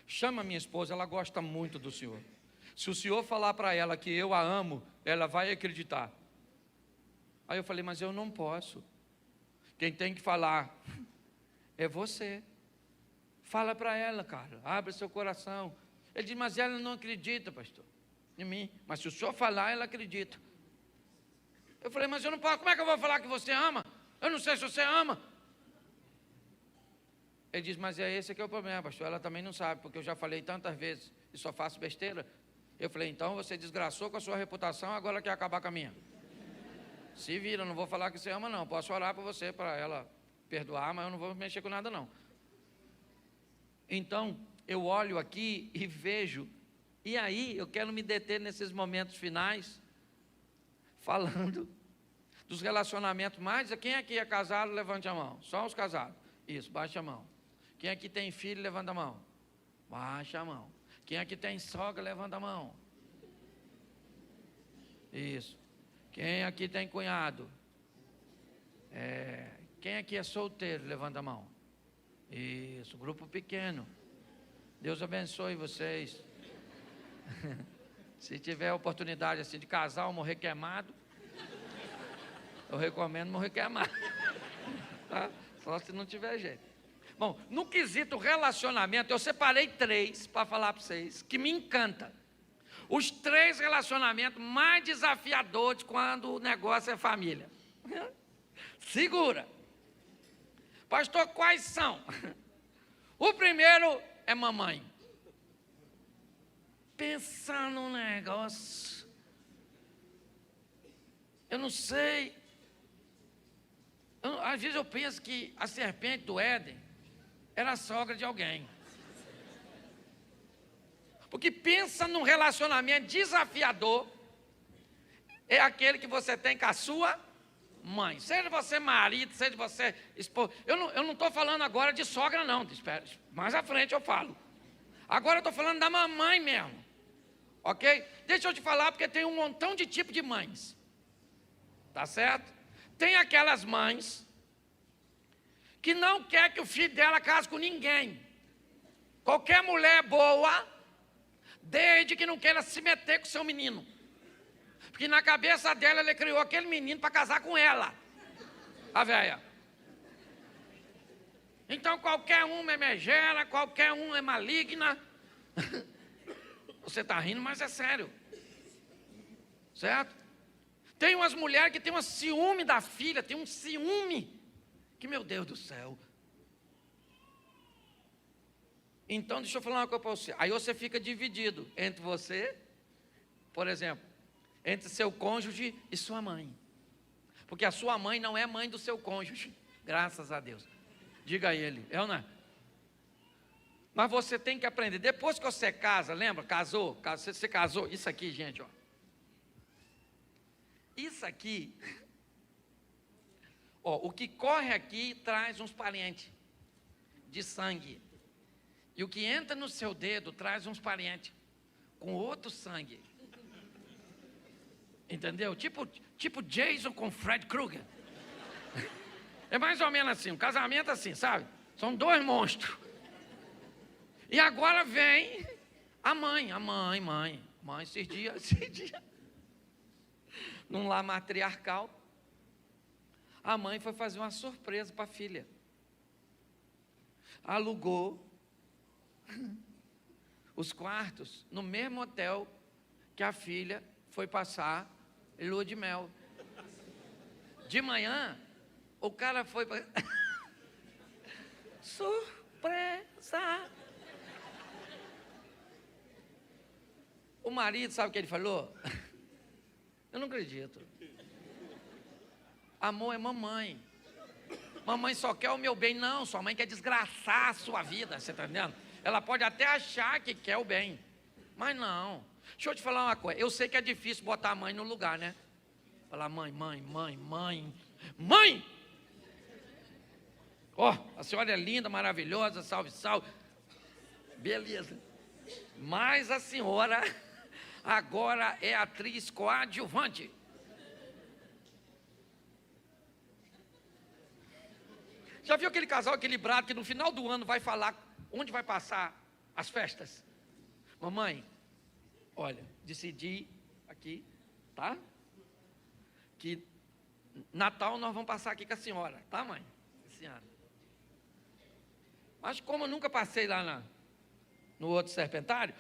chama minha esposa, ela gosta muito do senhor. Se o senhor falar para ela que eu a amo, ela vai acreditar. Aí eu falei, mas eu não posso. Quem tem que falar é você. Fala para ela, cara, abre seu coração. Ele diz, mas ela não acredita, pastor, em mim. Mas se o senhor falar, ela acredita. Eu falei, mas eu não posso, como é que eu vou falar que você ama? Eu não sei se você ama. Ele diz, mas é esse que é o problema, pastor. Ela também não sabe, porque eu já falei tantas vezes e só faço besteira. Eu falei, então você desgraçou com a sua reputação, agora quer acabar com a minha. Se vira, não vou falar que você ama não. Posso orar por você, para ela perdoar, mas eu não vou mexer com nada não. Então, eu olho aqui e vejo, e aí eu quero me deter nesses momentos finais, falando dos relacionamentos mais. Quem aqui é casado, levante a mão. Só os casados. Isso, baixa a mão. Quem aqui tem filho, levanta a mão. Baixa a mão. Quem aqui tem sogra, levanta a mão. Isso. Quem aqui tem cunhado? Quem aqui é solteiro, levanta a mão. Isso, grupo pequeno. Deus abençoe vocês. Se tiver oportunidade assim de casar ou morrer queimado, eu recomendo morrer queimado. Tá? Só se não tiver jeito. Bom, no quesito relacionamento, eu separei 3 para falar para vocês, que me encanta. Os 3 relacionamentos mais desafiadores quando o negócio é família. Segura. Pastor, quais são? O primeiro é mamãe. Pensar num negócio. Eu não sei. Às vezes eu penso que a serpente do Éden era a sogra de alguém. Porque pensa num relacionamento desafiador, é aquele que você tem com a sua mãe. Seja você marido, seja você esposa. Eu não estou falando agora de sogra não, espera, mais à frente eu falo. Agora eu estou falando da mamãe mesmo. Ok? Deixa eu te falar, porque tem um montão de tipo de mães. Tá certo? Tem aquelas mães que não quer que o filho dela case com ninguém. Qualquer mulher boa, desde que não queira se meter com seu menino. Porque na cabeça dela, ele criou aquele menino para casar com ela. A véia. Então qualquer uma é megera, qualquer uma é maligna. Você está rindo, mas é sério. Certo? Tem umas mulheres que tem um ciúme da filha, tem um ciúme. Que meu Deus do céu. Então deixa eu falar uma coisa para você. Aí você fica dividido entre você, por exemplo, entre seu cônjuge e sua mãe. Porque a sua mãe não é mãe do seu cônjuge. Graças a Deus. Diga a ele, é ou não é? Mas você tem que aprender. Depois que você casa, lembra? Casou, você casou. Isso aqui, gente, ó. Isso aqui, ó, o que corre aqui traz uns parentes de sangue. E o que entra no seu dedo traz uns parentes com outro sangue. Entendeu? Tipo Jason com Fred Krueger. É mais ou menos assim, um casamento assim, sabe? São 2 monstros. E agora vem a mãe, esses dias, num lar matriarcal, a mãe foi fazer uma surpresa para a filha. alugou os quartos no mesmo hotel que a filha foi passar lua de mel. De manhã, o cara foi para... Surpresa! O marido, sabe o que ele falou? Eu não acredito. Amor é mamãe. Mamãe só quer o meu bem. Não, sua mãe quer desgraçar a sua vida, você está entendendo? Ela pode até achar que quer o bem, mas não. Deixa eu te falar uma coisa. Eu sei que é difícil botar a mãe no lugar, né? Falar mãe. Ó, a senhora é linda, maravilhosa, salve, salve. Beleza. Mas a senhora agora é atriz coadjuvante. Já viu aquele casal equilibrado que no final do ano vai falar onde vai passar as festas? Mamãe, olha, decidi aqui, tá? Que Natal nós vamos passar aqui com a senhora, tá, mãe? Esse ano. Mas como eu nunca passei lá no outro serpentário,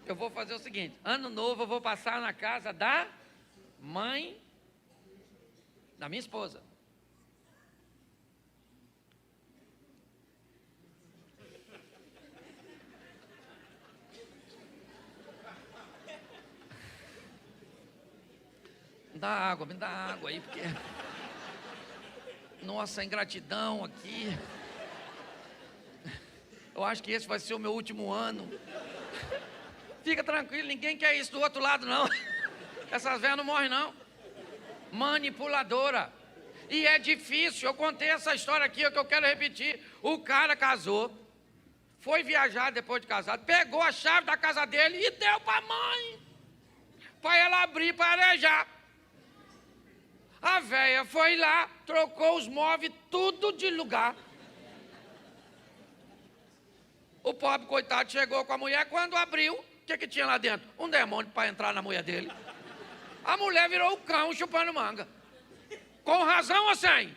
eu vou fazer o seguinte: ano novo eu vou passar na casa da mãe da minha esposa. Me dá água aí, porque... Nossa, ingratidão aqui. Eu acho que esse vai ser o meu último ano. Fica tranquilo, ninguém quer isso do outro lado, não. Essas velhas não morrem, não. Manipuladora. E é difícil, eu contei essa história aqui, é o que eu quero repetir. O cara casou, foi viajar depois de casado, pegou a chave da casa dele e deu para a mãe, para ela abrir para arejar. A véia foi lá, trocou os móveis, tudo de lugar. O pobre coitado chegou com a mulher, quando abriu, o que tinha lá dentro? Um demônio para entrar na mulher dele. A mulher virou o cão chupando manga. Com razão ou sem?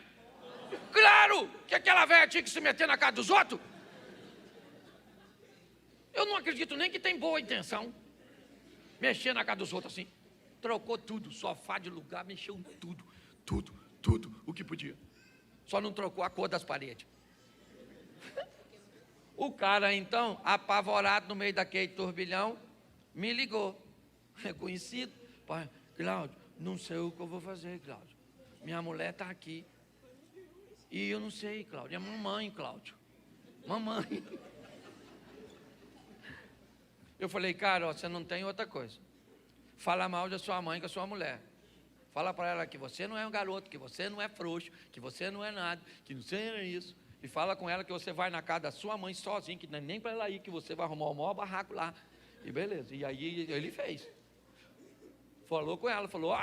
Claro que aquela véia tinha que se meter na casa dos outros. Eu não acredito nem que tem boa intenção. Mexer na casa dos outros assim. Trocou tudo, sofá de lugar, mexeu em tudo o que podia. Só não trocou a cor das paredes. O cara, então, apavorado no meio daquele turbilhão, me ligou. Reconhecido. Pai, Cláudio, não sei o que eu vou fazer, Cláudio. Minha mulher está aqui. E eu não sei, Cláudio. É mamãe, Cláudio. Mamãe. Eu falei, cara, ó, você não tem outra coisa. Fala mal da sua mãe com a sua mulher. Fala para ela que você não é um garoto, que você não é frouxo, que você não é nada, que não é isso. E fala com ela que você vai na casa da sua mãe sozinho, que não é nem para ela ir, que você vai arrumar o maior barraco lá. E beleza. E aí ele fez. Falou com ela, falou,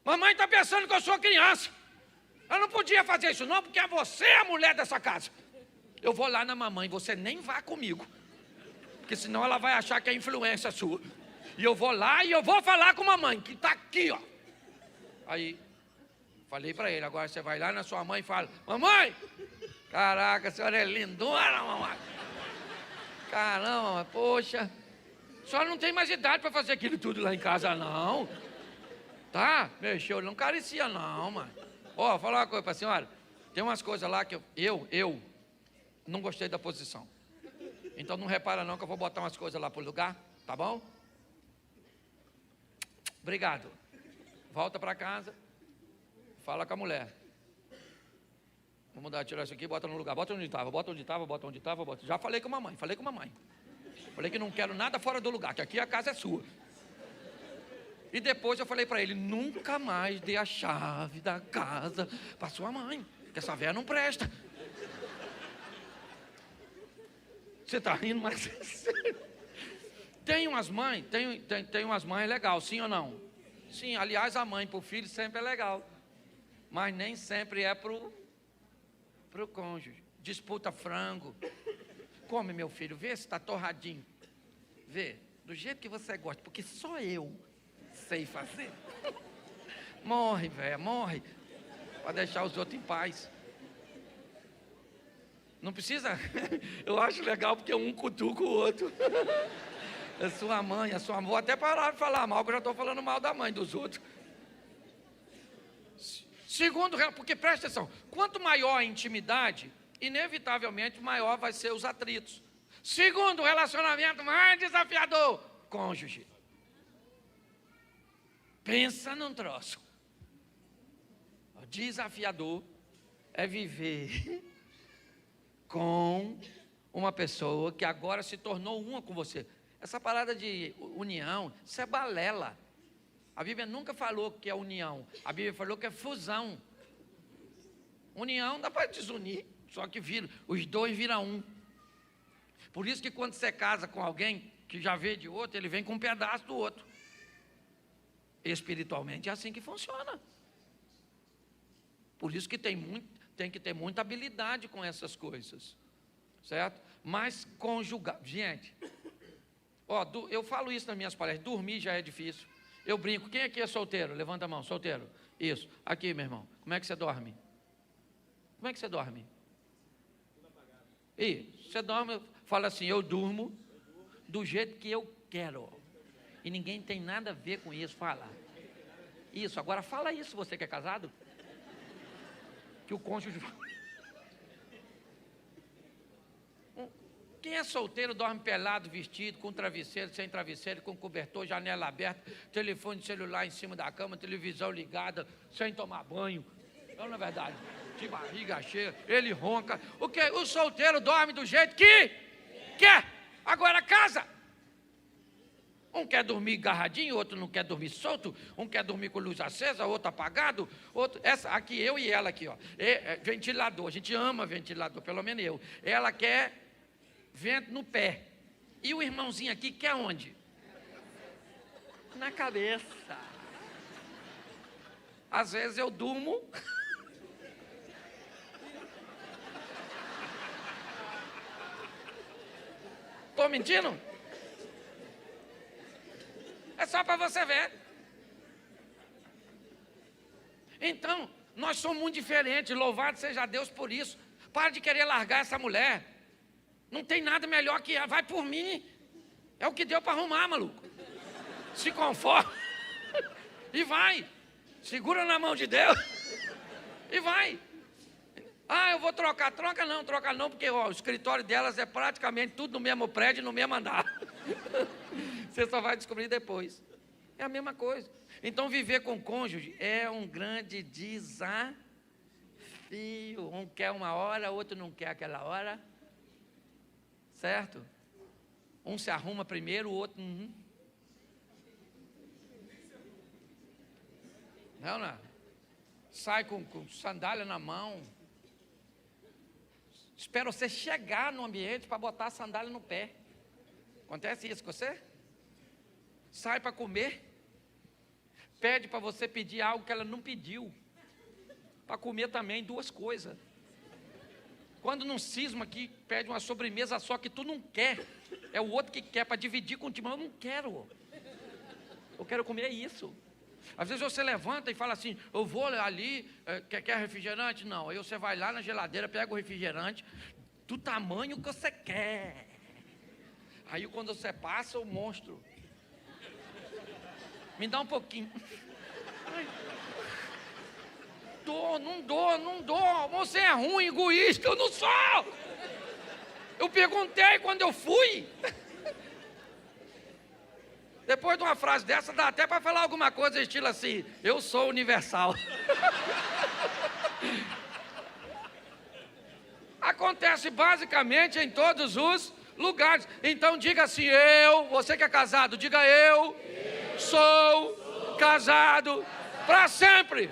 mamãe está pensando que eu sou criança. Eu não podia fazer isso não, porque é você a mulher dessa casa. Eu vou lá na mamãe, você nem vá comigo. Porque senão ela vai achar que é influência sua. E eu vou lá e eu vou falar com a mamãe, que está aqui, ó. Aí, falei para ele, agora você vai lá na sua mãe e fala, mamãe, caraca, a senhora é lindona, mamãe. Caramba, poxa, a senhora não tem mais idade para fazer aquilo tudo lá em casa, não. Tá? Mexeu, não carecia, não, mano. Ó, vou falar uma coisa para a senhora. Tem umas coisas lá que eu não gostei da posição. Então não repara não que eu vou botar umas coisas lá pro lugar, tá bom? Obrigado. Volta para casa, fala com a mulher. Vou mudar, tirar isso aqui, bota no lugar. Bota onde estava. Já falei com a mamãe, Falei que não quero nada fora do lugar, que aqui a casa é sua. E depois eu falei para ele, nunca mais dê a chave da casa para sua mãe, que essa velha não presta. Você está rindo, mas é sério. Tem umas mães, tem umas mães legais, sim ou não? Sim, aliás, a mãe para o filho sempre é legal. Mas nem sempre é para o cônjuge. Disputa frango. Come, meu filho, vê se está torradinho. Vê, do jeito que você gosta, porque só eu sei fazer. Morre, velho, morre. Para deixar os outros em paz. Não precisa. Eu acho legal porque um cutuca o outro. A sua mãe, a sua avó, até parar de falar mal, que eu já estou falando mal da mãe dos outros. Segundo, porque presta atenção, quanto maior a intimidade, inevitavelmente maior vai ser os atritos. Segundo, relacionamento mais desafiador, cônjuge. Pensa num troço. O desafiador é viver com uma pessoa que agora se tornou uma com você. Essa parada de união, isso é balela. A Bíblia nunca falou que é união. A Bíblia falou que é fusão. União dá para desunir, só que os dois viram um. Por isso que quando você casa com alguém que já veio de outro, ele vem com um pedaço do outro. Espiritualmente é assim que funciona. Por isso que tem que ter muita habilidade com essas coisas. Certo? Mas conjugar. Gente, eu falo isso nas minhas palestras. Dormir já é difícil. Eu brinco. Quem aqui é solteiro? Levanta a mão. Solteiro. Isso. Aqui, meu irmão. Como é que você dorme? Como é que você dorme? Você dorme, fala assim, eu durmo do jeito que eu quero. E ninguém tem nada a ver com isso. Fala. Isso. Agora fala isso, você que é casado. Que o cônjuge... Quem é solteiro dorme pelado, vestido, com travesseiro, sem travesseiro, com cobertor, janela aberta, telefone celular em cima da cama, televisão ligada, sem tomar banho. Não, na verdade, de barriga cheia, ele ronca. O quê? O solteiro dorme do jeito que quer. Agora casa. Um quer dormir agarradinho, outro não quer dormir solto. Um quer dormir com luz acesa, outro apagado. Essa aqui, eu e ela aqui, ó. Ventilador, a gente ama ventilador, pelo menos eu. Ela quer vento no pé. E o irmãozinho aqui quer onde? Na cabeça. Às vezes eu durmo. Estou mentindo? É só para você ver. Então, nós somos muito diferentes. Louvado seja Deus por isso. Para de querer largar essa mulher. Não tem nada melhor que ela. Vai por mim. É o que deu para arrumar, maluco. Se conforma. E vai. Segura na mão de Deus. E vai. Eu vou trocar. Troca não, porque o escritório delas é praticamente tudo no mesmo prédio, no mesmo andar. Você só vai descobrir depois. É a mesma coisa. Então, viver com cônjuge é um grande desafio. Um quer uma hora, outro não quer aquela hora. Certo? Um se arruma primeiro, o outro... Não. Sai com sandália na mão. Espera você chegar no ambiente para botar a sandália no pé. Acontece isso com você? Sai para comer. Pede para você pedir algo que ela não pediu. Para comer também, duas coisas. Quando não cisma aqui, pede uma sobremesa só que tu não quer. É o outro que quer para dividir contigo. Mas eu não quero. Eu quero comer isso. Às vezes você levanta e fala assim, eu vou ali, quer refrigerante? Não. Aí você vai lá na geladeira, pega o refrigerante, do tamanho que você quer. Aí quando você passa, o monstro. Me dá um pouquinho. Não dou. Você é ruim, egoísta, eu não sou. Eu perguntei quando eu fui. Depois de uma frase dessa, dá até para falar alguma coisa estilo assim, eu sou universal. Acontece basicamente em todos os lugares. Então diga assim, você que é casado, diga eu sou casado para sempre.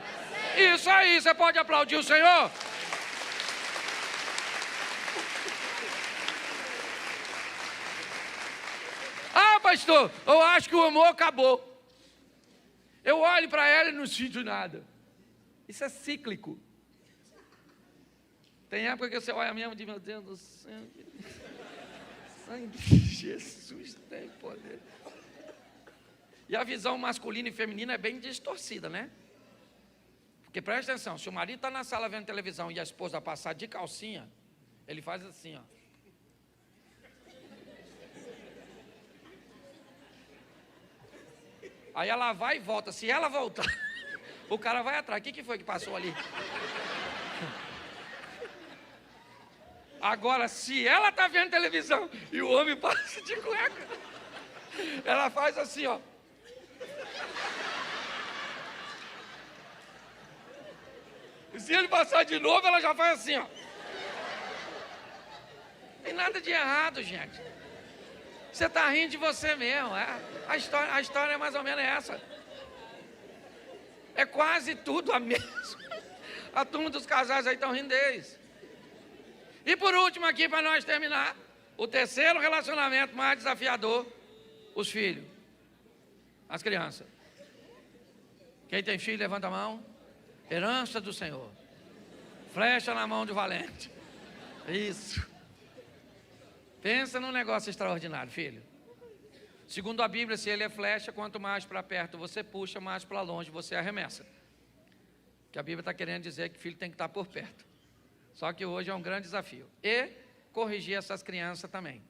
Isso aí, você pode aplaudir o Senhor? Pastor, eu acho que o amor acabou. Eu olho para ela e não sinto nada. Isso é cíclico. Tem época que você olha mesmo e diz, meu Deus do céu, sangue de Jesus tem poder. E a visão masculina e feminina é bem distorcida, né? Porque presta atenção, se o marido está na sala vendo televisão e a esposa passar de calcinha, Ele faz assim, ó. Aí ela vai e volta. Se ela voltar, o cara vai atrás. O que foi que passou ali? Agora, se ela está vendo televisão e o homem passa de cueca, ela faz assim, ó. E se ele passar de novo, ela já faz assim, ó. Não tem nada de errado, gente. Você está rindo de você mesmo, é? A história é mais ou menos essa. É quase tudo a mesma. A turma dos casais aí estão rindo deles. E por último aqui, para nós terminar, o terceiro relacionamento mais desafiador, os filhos, as crianças. Quem tem filho, levanta a mão. Herança do Senhor. Flecha na mão do valente. Isso. Pensa num negócio extraordinário, filho. Segundo a Bíblia, se ele é flecha, quanto mais para perto você puxa, mais para longe você arremessa. Que a Bíblia está querendo dizer que filho tem que estar por perto. Só que hoje é um grande desafio. E corrigir essas crianças também.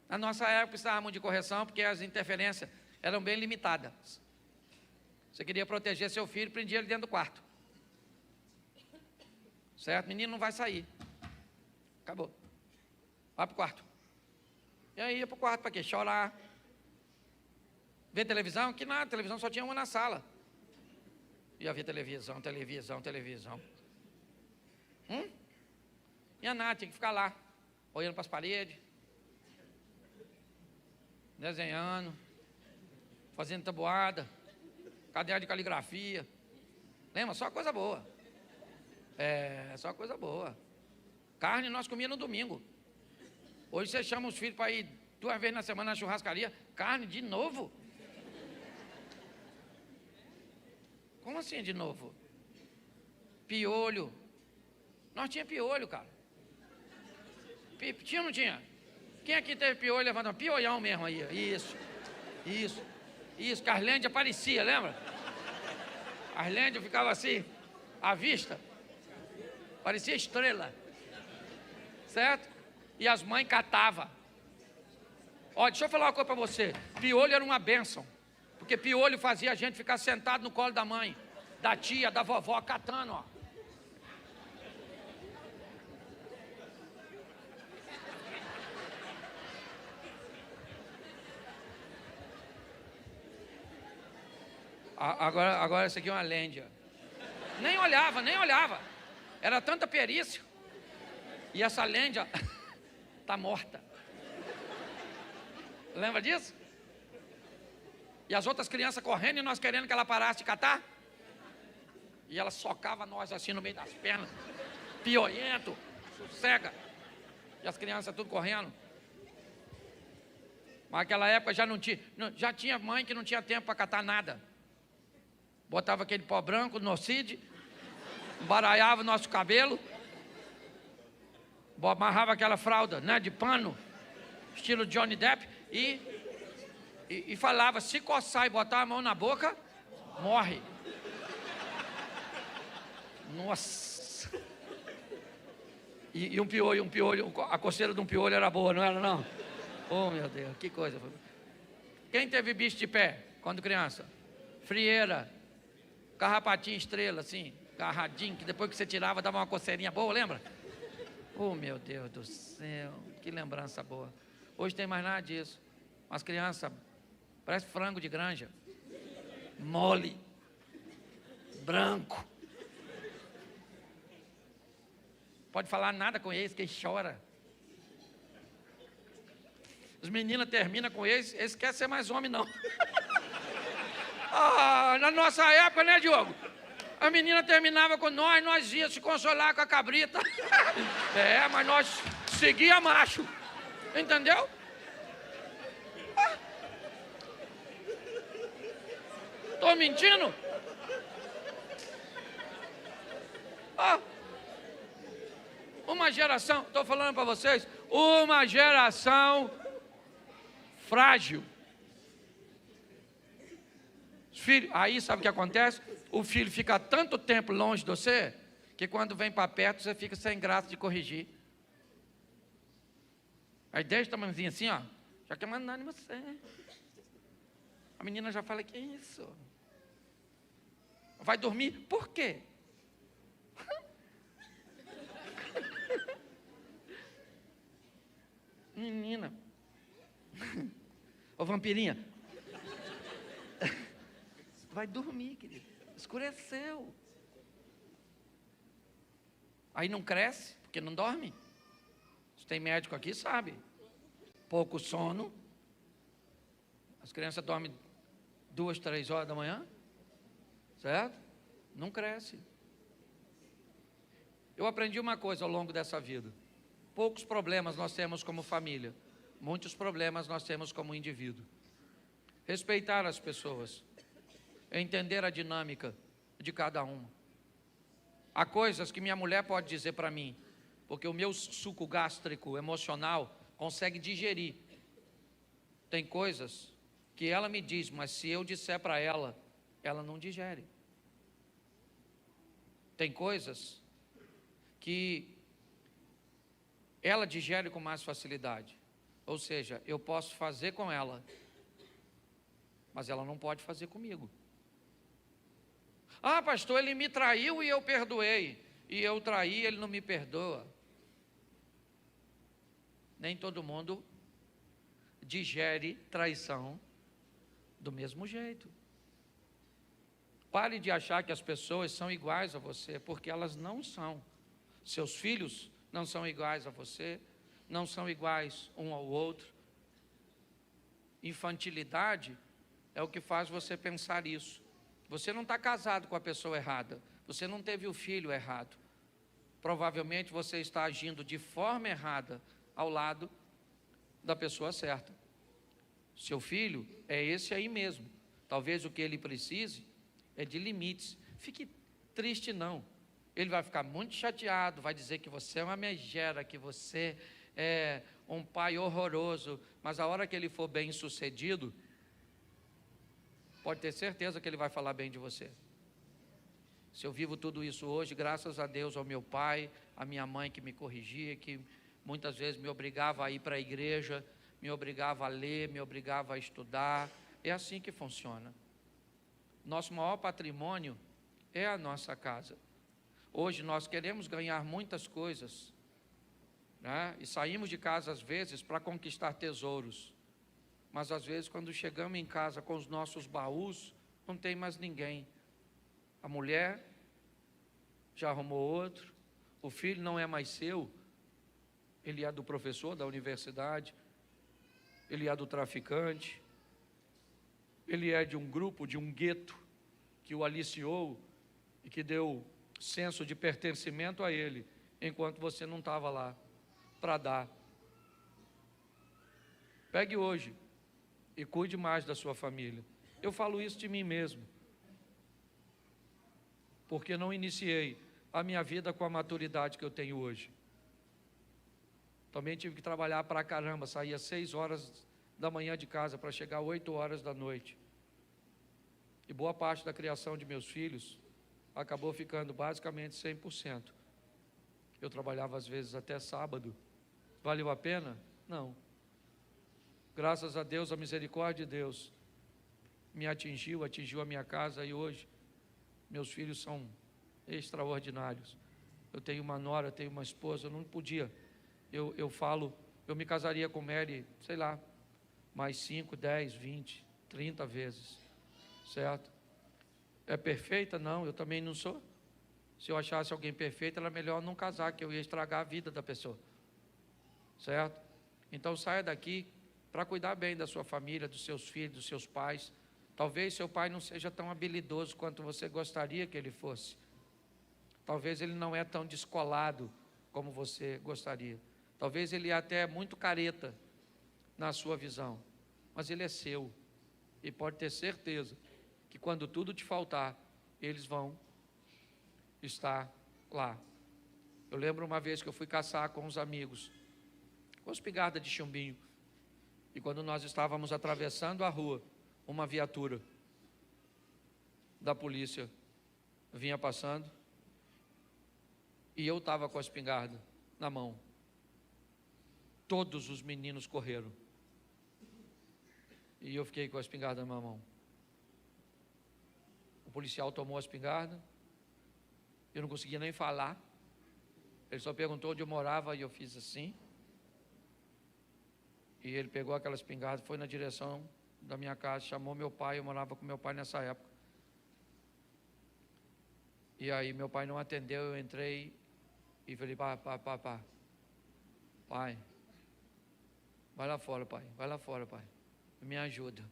Na nossa época precisávamos de correção, porque as interferências eram bem limitadas. Você queria proteger seu filho, prendia ele dentro do quarto. Certo? O menino não vai sair. Acabou. Vai para o quarto. E aí ia para o quarto para quê? Chorar. Ver televisão? Que nada, televisão só tinha uma na sala. Ia ver televisão. E a Nath tinha que ficar lá, olhando para as paredes, desenhando, fazendo tabuada, caderno de caligrafia. Lembra? Só coisa boa. Só coisa boa. Carne nós comíamos no domingo. Hoje você chama os filhos para ir 2 vezes na semana na churrascaria. Carne de novo? Como assim de novo? Piolho. Nós tínhamos piolho, cara. Tinha ou não tinha? Quem aqui teve piolho? Levanta. Piolhão mesmo aí. Isso. Que a Arlândia aparecia, lembra? A Arlândia ficava assim, à vista. Parecia estrela. Certo? E as mães catavam. Olha, deixa eu falar uma coisa para você. Piolho era uma bênção. Porque piolho fazia a gente ficar sentado no colo da mãe, da tia, da vovó, catando, ó. Agora essa aqui é uma lêndia. Nem olhava. Era tanta perícia. E essa lêndia está morta. Lembra disso? E as outras crianças correndo e nós querendo que ela parasse de catar. E ela socava nós assim no meio das pernas. Piolhento, sossega. E as crianças tudo correndo. Mas naquela época já tinha mãe que não tinha tempo para catar nada. Botava aquele pó branco no cid, baralhava o nosso cabelo, amarrava aquela fralda, né, de pano, estilo Johnny Depp, e falava, se coçar e botar a mão na boca, morre. Nossa! E um piolho, a coceira de um piolho era boa, não era não? Oh, meu Deus, que coisa. Quem teve bicho de pé quando criança? Frieira, carrapatinho estrela, assim, agarradinho, que depois que você tirava dava uma coceirinha boa, lembra? Oh, meu Deus do céu, que lembrança boa. Hoje tem mais nada disso. As crianças, parece frango de granja. Mole. Branco. Pode falar nada com eles, que eles choram. Os meninos terminam com eles querem ser mais homem, não. Na nossa época, né, Diogo? A menina terminava com nós ia se consolar com a cabrita. Mas nós seguia macho. Entendeu? Tô mentindo? Uma geração, estou falando para vocês, uma geração frágil. Filho, aí sabe o que acontece? O filho fica tanto tempo longe de você que quando vem para perto você fica sem graça de corrigir. Aí deixa a mãozinha assim, ó, já quer mandar em você. A menina já fala, que isso? Vai dormir? Por quê? Menina. Ô vampirinha. Vai dormir, querido. Escureceu. Aí não cresce, porque não dorme. Se tem médico aqui, sabe. Pouco sono. As crianças dormem 2, 3 horas da manhã. Certo? Não cresce. Eu aprendi uma coisa ao longo dessa vida. Poucos problemas nós temos como família. Muitos problemas nós temos como indivíduo. Respeitar as pessoas. Entender a dinâmica de cada uma. Há coisas que minha mulher pode dizer para mim, porque o meu suco gástrico emocional consegue digerir. Tem coisas que ela me diz, mas se eu disser para ela, ela não digere. Tem coisas que ela digere com mais facilidade. Ou seja, eu posso fazer com ela, mas ela não pode fazer comigo. Ah, pastor, ele me traiu e eu perdoei. E eu traí, ele não me perdoa. Nem todo mundo digere traição do mesmo jeito. Pare de achar que as pessoas são iguais a você, porque elas não são. Seus filhos não são iguais a você, não são iguais um ao outro. Infantilidade é o que faz você pensar isso. Você não está casado com a pessoa errada, você não teve o filho errado. Provavelmente você está agindo de forma errada ao lado da pessoa certa. Seu filho é esse aí mesmo. Talvez o que ele precise é de limites. Fique triste não. Ele vai ficar muito chateado, vai dizer que você é uma megera, que você é um pai horroroso, mas a hora que ele for bem sucedido, pode ter certeza que ele vai falar bem de você. Se eu vivo tudo isso hoje, graças a Deus, ao meu pai, à minha mãe que me corrigia, que muitas vezes me obrigava a ir para a igreja, me obrigava a ler, me obrigava a estudar. É assim que funciona. Nosso maior patrimônio é a nossa casa. Hoje nós queremos ganhar muitas coisas, né? E saímos de casa às vezes para conquistar tesouros. Mas às vezes quando chegamos em casa com os nossos baús, não tem mais ninguém. A mulher já arrumou outro, o filho não é mais seu, ele é do professor da universidade, ele é do traficante, ele é de um grupo, de um gueto, que o aliciou e que deu senso de pertencimento a ele, enquanto você não estava lá para dar. Pegue hoje e cuide mais da sua família. Eu falo isso de mim mesmo, porque não iniciei a minha vida com a maturidade que eu tenho hoje. Também tive que trabalhar para caramba, saía 6 horas da manhã de casa para chegar 8 horas da noite. E boa parte da criação de meus filhos acabou ficando basicamente 100%. Eu trabalhava às vezes até sábado. Valeu a pena? Não. Graças a Deus, a misericórdia de Deus me atingiu a minha casa, e hoje meus filhos são extraordinários. Eu tenho uma nora, tenho uma esposa, eu não podia. Eu falo, eu me casaria com Mary, sei lá, mais 5, 10, 20, 30 vezes, certo? É perfeita? Não, eu também não sou. Se eu achasse alguém perfeito, era melhor não casar, que eu ia estragar a vida da pessoa, certo? Então saia daqui para cuidar bem da sua família, dos seus filhos, dos seus pais. Talvez seu pai não seja tão habilidoso quanto você gostaria que ele fosse. Talvez ele não é tão descolado como você gostaria. Talvez ele é até muito careta na sua visão, mas ele é seu. E pode ter certeza que quando tudo te faltar, eles vão estar lá. Eu lembro uma vez que eu fui caçar com os amigos, com espingarda de chumbinho, e quando nós estávamos atravessando a rua, uma viatura da polícia vinha passando, E eu estava com a espingarda na mão. Todos os meninos correram. E eu fiquei com a espingarda na mão. O policial tomou a espingarda. Eu não conseguia nem falar. Ele só perguntou onde eu morava e eu fiz assim. E ele pegou aquela espingarda, foi na direção da minha casa, chamou meu pai, eu morava com meu pai nessa época. E aí meu pai não atendeu, eu entrei e falei, pai, vai lá fora, pai, me ajuda.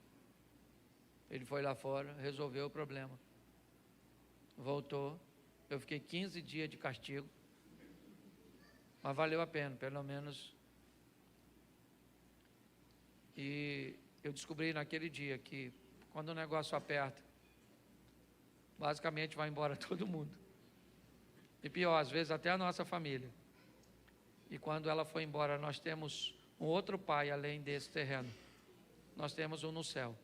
Ele foi lá fora, resolveu o problema. Voltou, eu fiquei 15 dias de castigo, mas valeu a pena, pelo menos. E eu descobri naquele dia que quando o negócio aperta, basicamente vai embora todo mundo. E pior, às vezes até a nossa família. E quando ela foi embora, nós temos um outro pai além desse terreno. Nós temos um no céu.